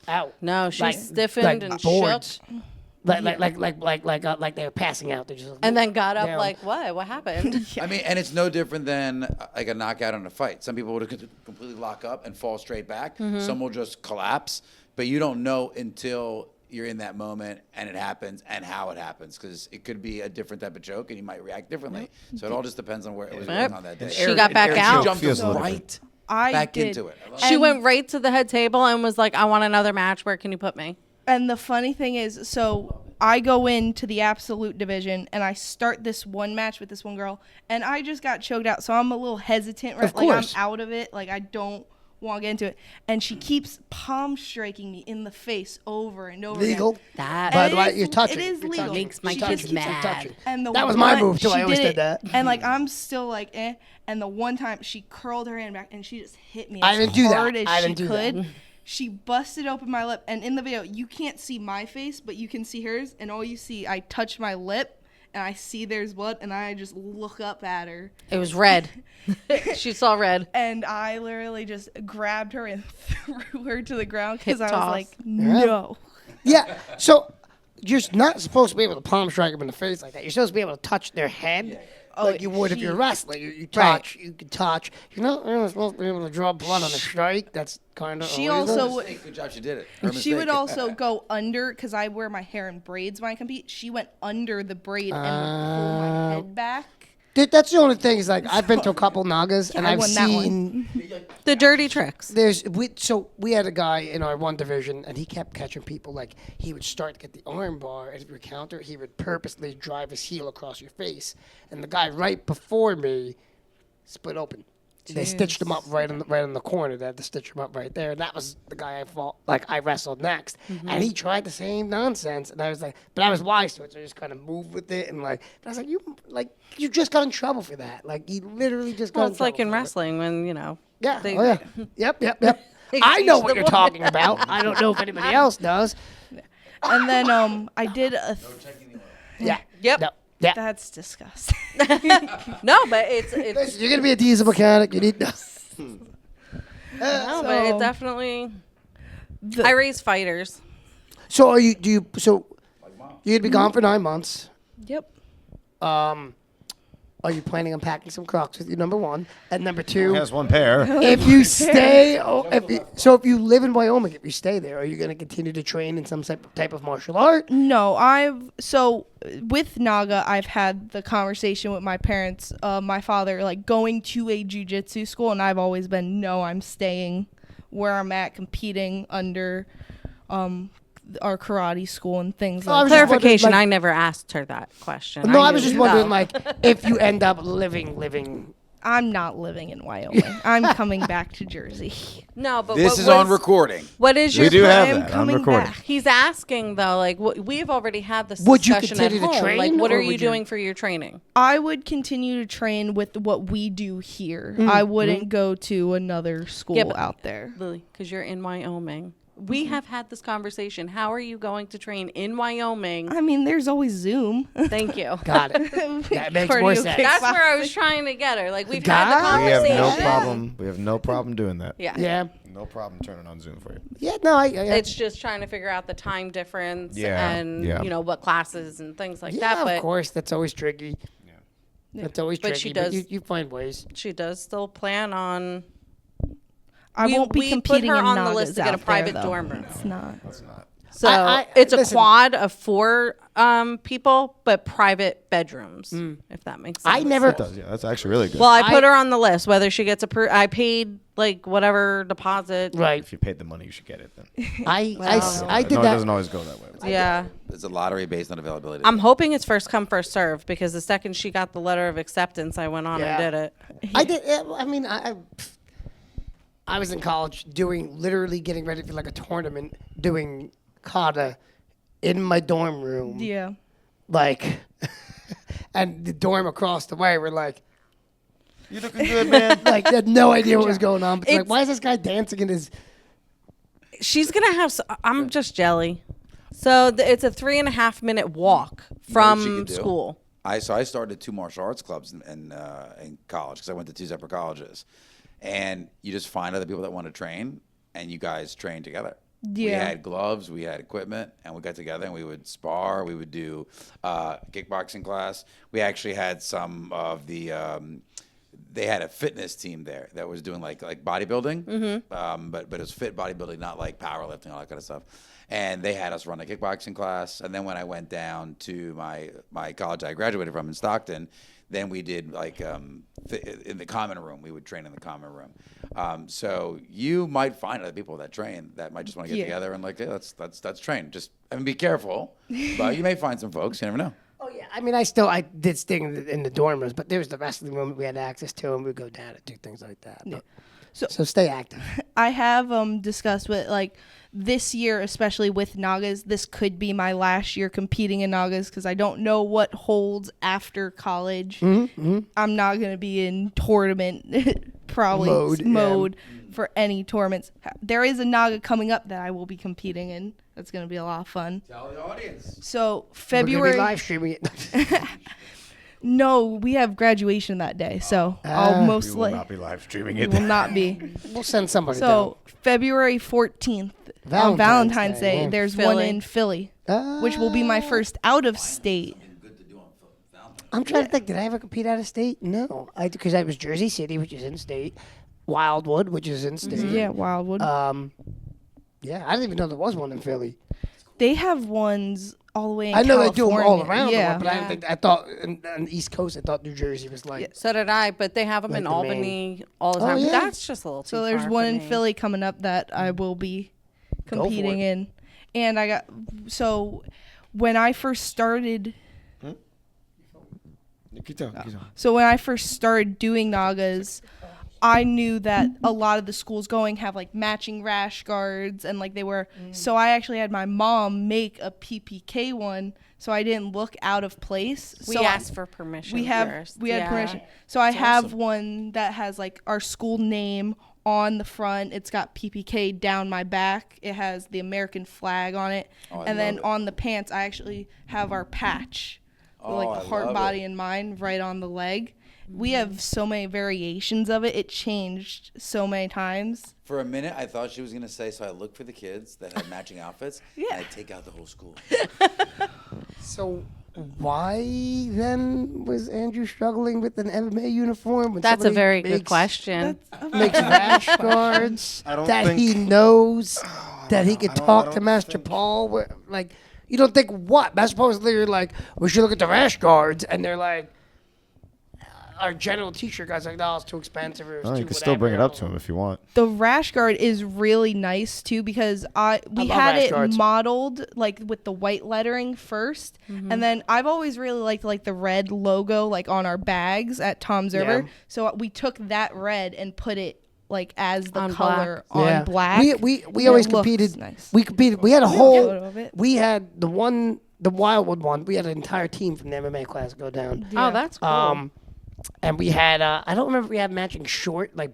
out. No, she Like- stiffened like and boards. shook, Like they're passing out. They're just and then got up down. like, what happened? I mean, and it's no different than like a knockout in a fight. Some people would completely lock up and fall straight back. Some will just collapse, but you don't know until you're in that moment and it happens and how it happens, because it could be a different type of joke and you might react differently. So it all just depends on where it was going on that day. She got back And out. She jumped Feels a little right I back did. into it. I love She And- went right to the head table and was like, I want another match. Where can you put me? And the funny thing is, so I go into the absolute division and I start this one match with this one girl, and I just got choked out, so I'm a little hesitant, right? Of Like I'm course. out of it, like I don't want to get into it. And she keeps palm striking me in the face over and over legal. again. That By And the it way, is- you're touching. it is You're legal. touching. Makes my You're kids touching. You're mad. touching. And the That was my one- move, too. she I always did it, that. And like I'm still like, eh. And the one time she curled her hand back and she just hit me I as didn't do that. hard as I she didn't do that. could. She busted open my lip, and in the video you can't see my face, but you can see hers. And all you see, I touch my lip, and I see there's blood, and I just look up at her, It was red. She saw red. and I literally just grabbed her and threw her to the ground because I Hip was toss. like, no. Yeah. So you're not supposed to be able to palm strike them in the face like that. You're supposed to be able to touch their head like you would if you're wrestling. You touch. You can touch. You're not supposed to be able to draw blood on a strike. That's kind of She illegal. also it. Good job, she did it. Her She would mistake. also go under, because I wear my hair in braids when I compete. She went under the braid and would pull my head back. Dude, that's the only thing is like I've been to a couple Nagas and I I've won that one. seen The dirty tricks. we had a guy in our one division and he kept catching people like he would start to get the arm bar at your counter. He would purposely drive his heel across your face, and the guy right before me split open. They stitched him up right on the corner. They had to stitch him up right there. And that was the guy I wrestled next. And he tried the same nonsense. And I was like, but I was wise to it, so I just kind of moved with it. And but I was like, you just got in trouble for that. Like, you literally just got Well, in it's like trouble in for it. wrestling when, Yeah. they- Oh, yeah. Yep. I know what you're talking about. I don't know if anybody else does. And then I did a. Yeah. Yep. No. Yeah. That's disgusting. No, but it's Listen, you're gonna be a diesel mechanic. You need to. no, but it definitely. I raise fighters. So you're gonna be gone for 9 months. Yep. Are you planning on packing some Crocs with you? Number one, and number two, He has one pair. if you stay, if you live in Wyoming, if you stay there, are you going to continue to train in some type of martial art? No, with NAGA, I've had the conversation with my parents, my father, like going to a jiu-jitsu school, and I've always been, no, I'm staying where I'm at, competing under our karate school and things like that. Clarification, like- I never asked her that question. No, I was knew- just wondering, like, if you end up living. I'm not living in Wyoming. I'm coming back to Jersey. No, but This what is on was- recording. What is your We do have I'm that on coming recording. back. He's asking though, like we've already had this Would you discussion at continue to home. train, Like, what or are you would you- doing for your training? I would continue to train with what we do here. I wouldn't go to another school but- out there. Lily, because you're in Wyoming. We have had this conversation. How are you going to train in Wyoming? I mean, there's always Zoom. Thank you. Got it. That makes more Cardio sense. kick. That's where I was trying to get her. Like we've Got had it. the We have conversation. no problem. We have no problem doing that. Yeah. Yeah. No problem turning on Zoom for you. Yeah. No. I It's just trying to figure out the time difference Yeah, and yeah. you know what classes and things like yeah. that. But Of course, that's always tricky. That's always But tricky. she does- you find ways. she does still plan on. I We- won't be we put competing her in on the Nagas list to get a out there, private though. dorm room. It's not. That's not. So I- it's a listen. quad of 4 people, but private bedrooms, if that makes sense. I never. It does. Yeah, that's actually really good. Well, I put her on the list. Whether she gets I paid like whatever deposit. Right. if you paid the money, you should get it then. I did No, it that. doesn't always go that way. Yeah. It's a lottery based on availability. I'm hoping it's first come, first serve because the second she got the letter of acceptance, I went on Yeah. and did it. I did. I mean, I was in college literally getting ready for like a tournament, doing kata in my dorm room. Yeah. Like, and the dorm across the way were like, You looking good, man? like they had no idea what was going on. But like, It's- why is this guy dancing in his? She's gonna have. I'm just jelly. So it's a 3.5 minute walk from You know what she could do? school. I started 2 martial arts clubs in college because I went to 2 separate colleges, and you just find other people that want to train, and you guys train together. We Yeah. had gloves, we had equipment, and we got together and we would spar. We would do kickboxing class. We actually had some of the. They had a fitness team there that was doing like bodybuilding, but it was fit bodybuilding, not like powerlifting, all that kind of stuff. And they had us run a kickboxing class. And then when I went down to my college I graduated from in Stockton, then we did like in the common room. We would train in the common room. So you might find other people that train that might just want to get together and like, yeah, let's train. Just be careful, but you may find some folks. You never know. Oh yeah, I mean, I did stay in the dorm rooms, but there was the wrestling room we had access to, and we'd go down and do things like that. But, so stay active. I have discussed with like this year, especially with Nagas, this could be my last year competing in Nagas because I don't know what holds after college. I'm not going to be in tournament probably mode for any tournaments. There is a Naga coming up that I will be competing in. That's going to be a lot of fun. Tell the audience. So We're February. gonna be live streaming it. No, we have graduation that day, so I'll We most will likely not be live streaming will it. not be. We'll send somebody. So February 14th, on Valentine's Day, yeah. there's Philly. one in Philly, which will be my first out of state. I'm trying to think. Did I ever compete out of state? No, because I was Jersey City, which is in state, Wildwood, which is in state. Yeah, Wildwood. Yeah, I didn't even know there was one in Philly. They have ones all the way in I know California. they do them all around, Yeah, but I didn't think. I thought on the East Coast, I thought New Jersey was like. So did I, but they have them Like in the Albany all the Oh, time. yeah. That's just a little too so there's far one for in me. Philly coming up that I will be for competing it. in, and I got when I first started. Keep talking. So when I first started doing Nagas, I knew that a lot of the schools going have like matching rash guards and like they were. So I actually had my mom make a PPK one, so I didn't look out of place. We So asked for permission We first. had permission. So I have one that has like our school name on the front. It's got PPK down my back. It has the American flag on it, and then on the pants I actually have our patch, with, like the heart, body, and mind right on the leg. We have so many variations of it. It changed so many times. For a minute, I thought she was going to say, so I looked for the kids that had matching outfits, and I'd take out the whole school. So why then was Andrew struggling with an MMA uniform? When That's a somebody very good question. Makes rash guards don't that think- he knows that he could talk to Master Paul. Like, you don't think what? Master Paul's literally like, we should look at the rash guards, and they're like, our general t-shirt guy's like, no, it's too expensive. Or it's Oh, too you can still bring it up to him if you want. The rash guard is really nice too because we love had rash it guards. modeled like with the white lettering first, and then I've always really liked like the red logo like on our bags at Tom's River. Yeah. So we took that red and put it like as the On color black. on black. We and always it looks competed. nice. We competed. We had a photo whole. of it. We had the Wildwood one. We had an entire team from the MMA class go down. Oh, that's cool. And we had. I don't remember if we had matching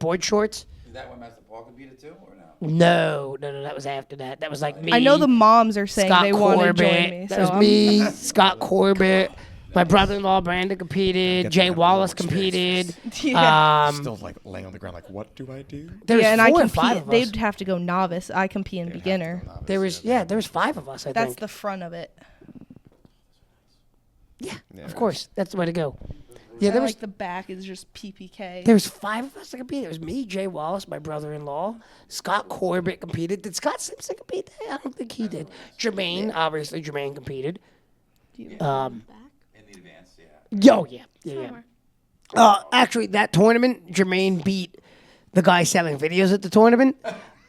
board shorts. Is that when Master Paul competed too, or no? No. That was after that. That was like me. I know the moms are saying Scott they want to Corbett. join me. That So was I'm- me, Scott Corbett. My brother-in-law Brandon competed. Jay Wallace competed. Yeah. Still like laying on the ground, like, what do I do? There was Yeah, and I 4 or 5 compete. of us. They'd have to go novice. I compete in beginner. There was 5 of us. I That's think. the front of it. Yeah, of course. That's the way to go. Yeah, there was Like the back is just PPK. There was 5 of us that competed. It was me, Jay Wallace, my brother-in-law. Scott Corbett competed. Did Scott Simpson compete? I don't think he did. Jermaine, obviously, Jermaine competed. In the advance, yeah. Actually, that tournament, Jermaine beat the guy selling videos at the tournament.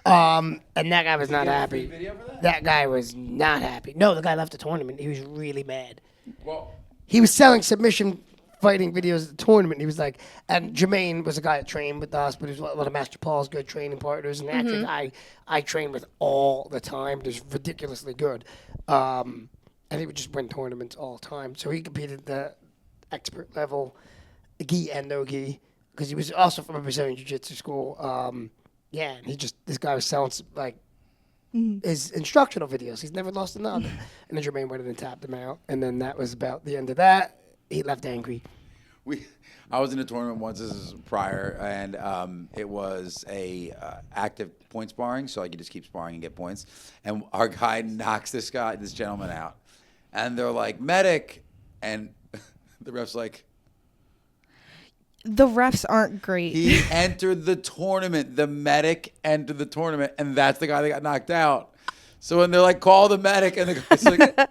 And that guy was not happy. Video for that? That guy was not happy. No, the guy left the tournament. He was really mad. Well, He was selling submission fighting videos at the tournament. He was like, and Jermaine was a guy that trained with us, but he was one of Master Paul's good training partners, and actually I train with all the time. Just ridiculously good, and he would just win tournaments all the time. So he competed at the expert level, gi and no gi, because he was also from a Brazilian jiu-jitsu school. Yeah, and this guy was selling like his instructional videos. He's never lost a NAGA. And then Jermaine went in and tapped him out, and then that was about the end of that. He left angry. I was in a tournament once. This is prior, and it was a active point sparring, so like you just keep sparring and get points. And our guy knocks this gentleman out, and they're like medic, and the ref's like, The refs aren't great. he entered the tournament. The medic entered the tournament, and that's the guy that got knocked out. So when they're like, call the medic, and the guy's like.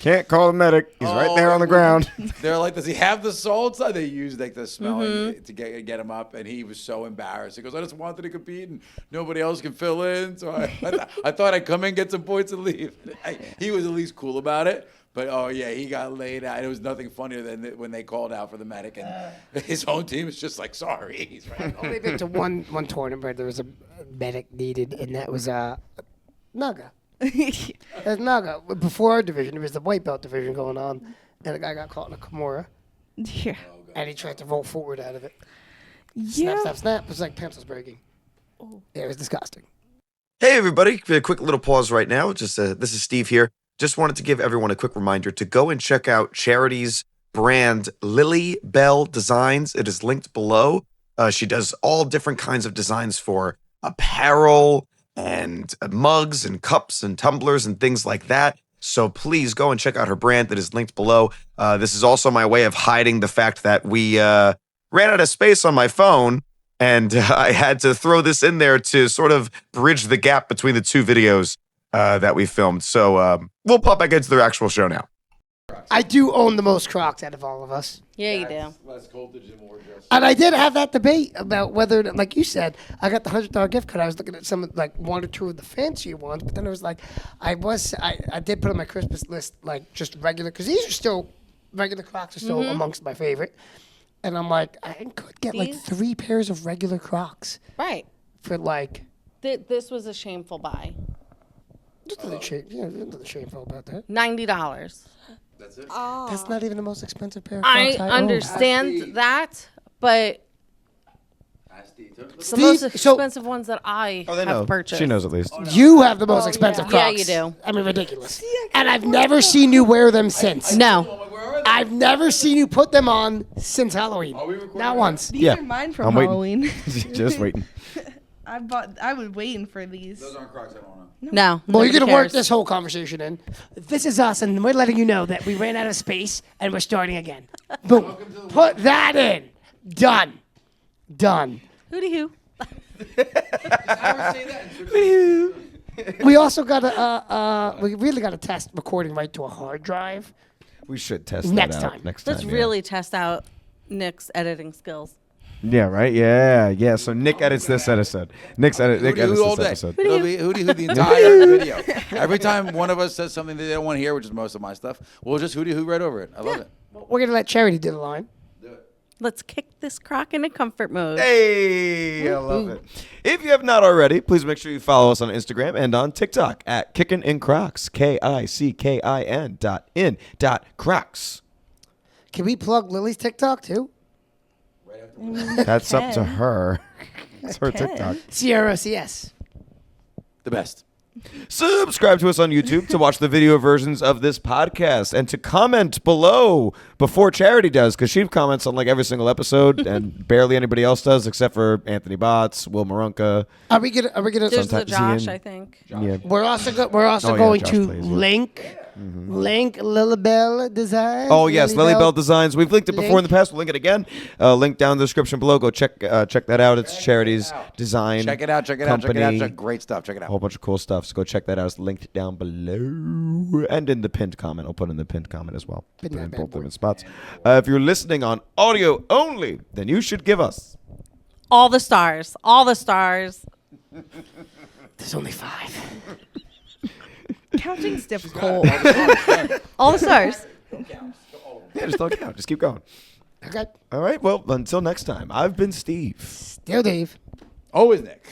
Can't call the medic. He's right there on the ground. They're like, does he have the salt? They used like the smelling to get him up, and he was so embarrassed. He goes, I just wanted to compete, and nobody else can fill in. So I thought I'd come in, get some points, and leave. He was at least cool about it. But oh yeah, he got laid out. It was nothing funnier than when they called out for the medic, and his own team was just like, sorry, he's right. Only been to one tournament where there was a medic needed, and that was NAGA. That's NAGA. Before our division, there was the white belt division going on, and a guy got caught in a Kimura, Yeah. and he tried to roll forward out of it. Yeah. Snap, snap, snap. It was like pencils breaking. Yeah, it was disgusting. Hey, everybody. A quick little pause right now. This is Steve here. Just wanted to give everyone a quick reminder to go and check out Charity's brand, LillyBelle Designz. It is linked below. She does all different kinds of designs for apparel and mugs and cups and tumblers and things like that. So please go and check out her brand that is linked below. This is also my way of hiding the fact that we ran out of space on my phone, and I had to throw this in there to sort of bridge the gap between the 2 videos that we filmed. So we'll pop back into the actual show now. I do own the most Crocs out of all of us. Yeah, you do. Less voltage and more dress. And I did have that debate about whether, like you said, I got the $100 gift card. I was looking at some, like 1 or 2 of the fancier ones, but then it was like, I did put on my Christmas list, like just regular, because these are still, regular Crocs are still amongst my favorite. And I'm like, I could get like These? 3 pairs of regular Crocs Right. for like. This was a shameful buy. There's nothing shameful about that. $90. That's it. That's not even the most expensive pair of I Crocs own. understand that, but it's the Steve, most so- expensive ones that I Oh, they know. have purchased. She knows at least. You have the most expensive Yeah, Crocs. you do. I mean, ridiculous. And I've never seen you wear them since. No. I've never seen you put them on since Halloween. Not once. These Yeah, are mine from I'm waiting. Halloween. Just waiting. I was waiting for these. Those aren't Crocs. I don't know. No. Well, you're nobody going to work cares. this whole conversation in. This is us, and we're letting you know that we ran out of space, and we're starting again. Boom. Put that in. Done. Done. Hooty hoo. We also got to, we really got to test recording right to a hard drive. We should test Next that out time. next time. Let's yeah. really test out Nick's editing skills. Yeah, right? Yeah. So Nick edits this episode. Nick edits all this day. episode. It'll be hooty hoo the entire video. Every time one of us says something that they don't want to hear, which is most of my stuff, we'll just hooty hoo right over it. I love it. We're going to let Charity do the line. Let's kick this Croc into comfort mode. Hey, I love it. If you have not already, please make sure you follow us on Instagram and on TikTok at Kickin in Crocs, KICKIN.in.Crocs. Can we plug Lily's TikTok, too? That's up to her. It's her TikTok. CROCS. The best. Subscribe to us on YouTube to watch the video versions of this podcast and to comment below before Charity does, because she comments on like every single episode and barely anybody else does except for Anthony Botts, Will Marunka. Are we gonna There's the Sometimes Josh, Ian. I think. Yeah. We're also Oh, yeah, going Josh to plays, yeah. link LillyBelle Designz. Oh yes, LillyBelle Designz. We've linked it before in the Link. past. We'll link it again. Link down in the description below. Go check that out. It's Charity's design. Check it out. Check it out. Check it out. Check great stuff. Check it A out. whole bunch of cool stuff. So go check that out. It's linked down below and in the pinned comment. I'll put in the pinned comment as well. Pin Put that in bad both boy. different spots. If you're listening on audio only, then you should give us. All the stars. All the stars. There's only 5. Counting's difficult. All the stars. Yeah, just don't count. Just keep going. Okay. All right. Well, until next time, I've been Steve. Still Dave. Always Nick.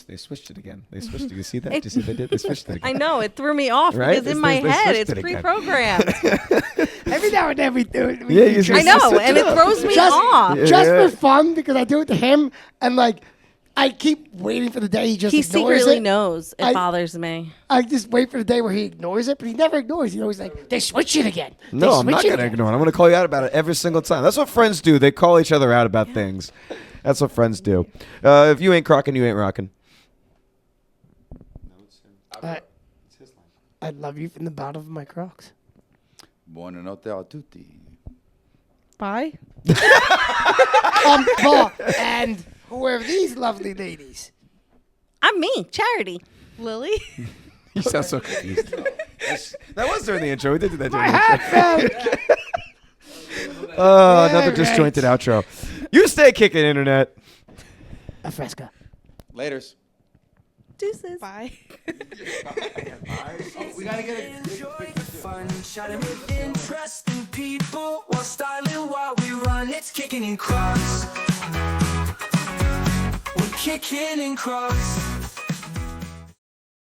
They switched it again. They switched it. You see that? Did you see what they did? They switched it again. I know. It threw me off Right? because in my They head switched it's it again. pre-programmed. Every now and then we do it. Yeah, you I know, and it throws me off. Just for fun, because I do it to him, and like, I keep waiting for the day he just He ignores secretly it. knows it I- bothers me. I just wait for the day where he ignores it, but he never ignores. He's always like, they switch it again. No, They I'm not switch it going to again." ignore it. I'm going to call you out about it every single time. That's what friends do. They call each other out about things. That's what friends do. If you ain't crocking, you ain't rocking. I love you from the bottom of my Crocs. Buonanotte a tutti. Bye. Paul, and who are these lovely ladies? I'm me, Charity. Lily. You sound so confused. That was during the intro. We did do that during My the hat intro. fell. Another disjointed outro. You stay kicking, internet. A fresca. Laters. Deuces. Bye. We gotta get it. Enjoy the fun, shining with interesting people while styling while we run. It's Kickin in Crocs. We're kicking in Crocs.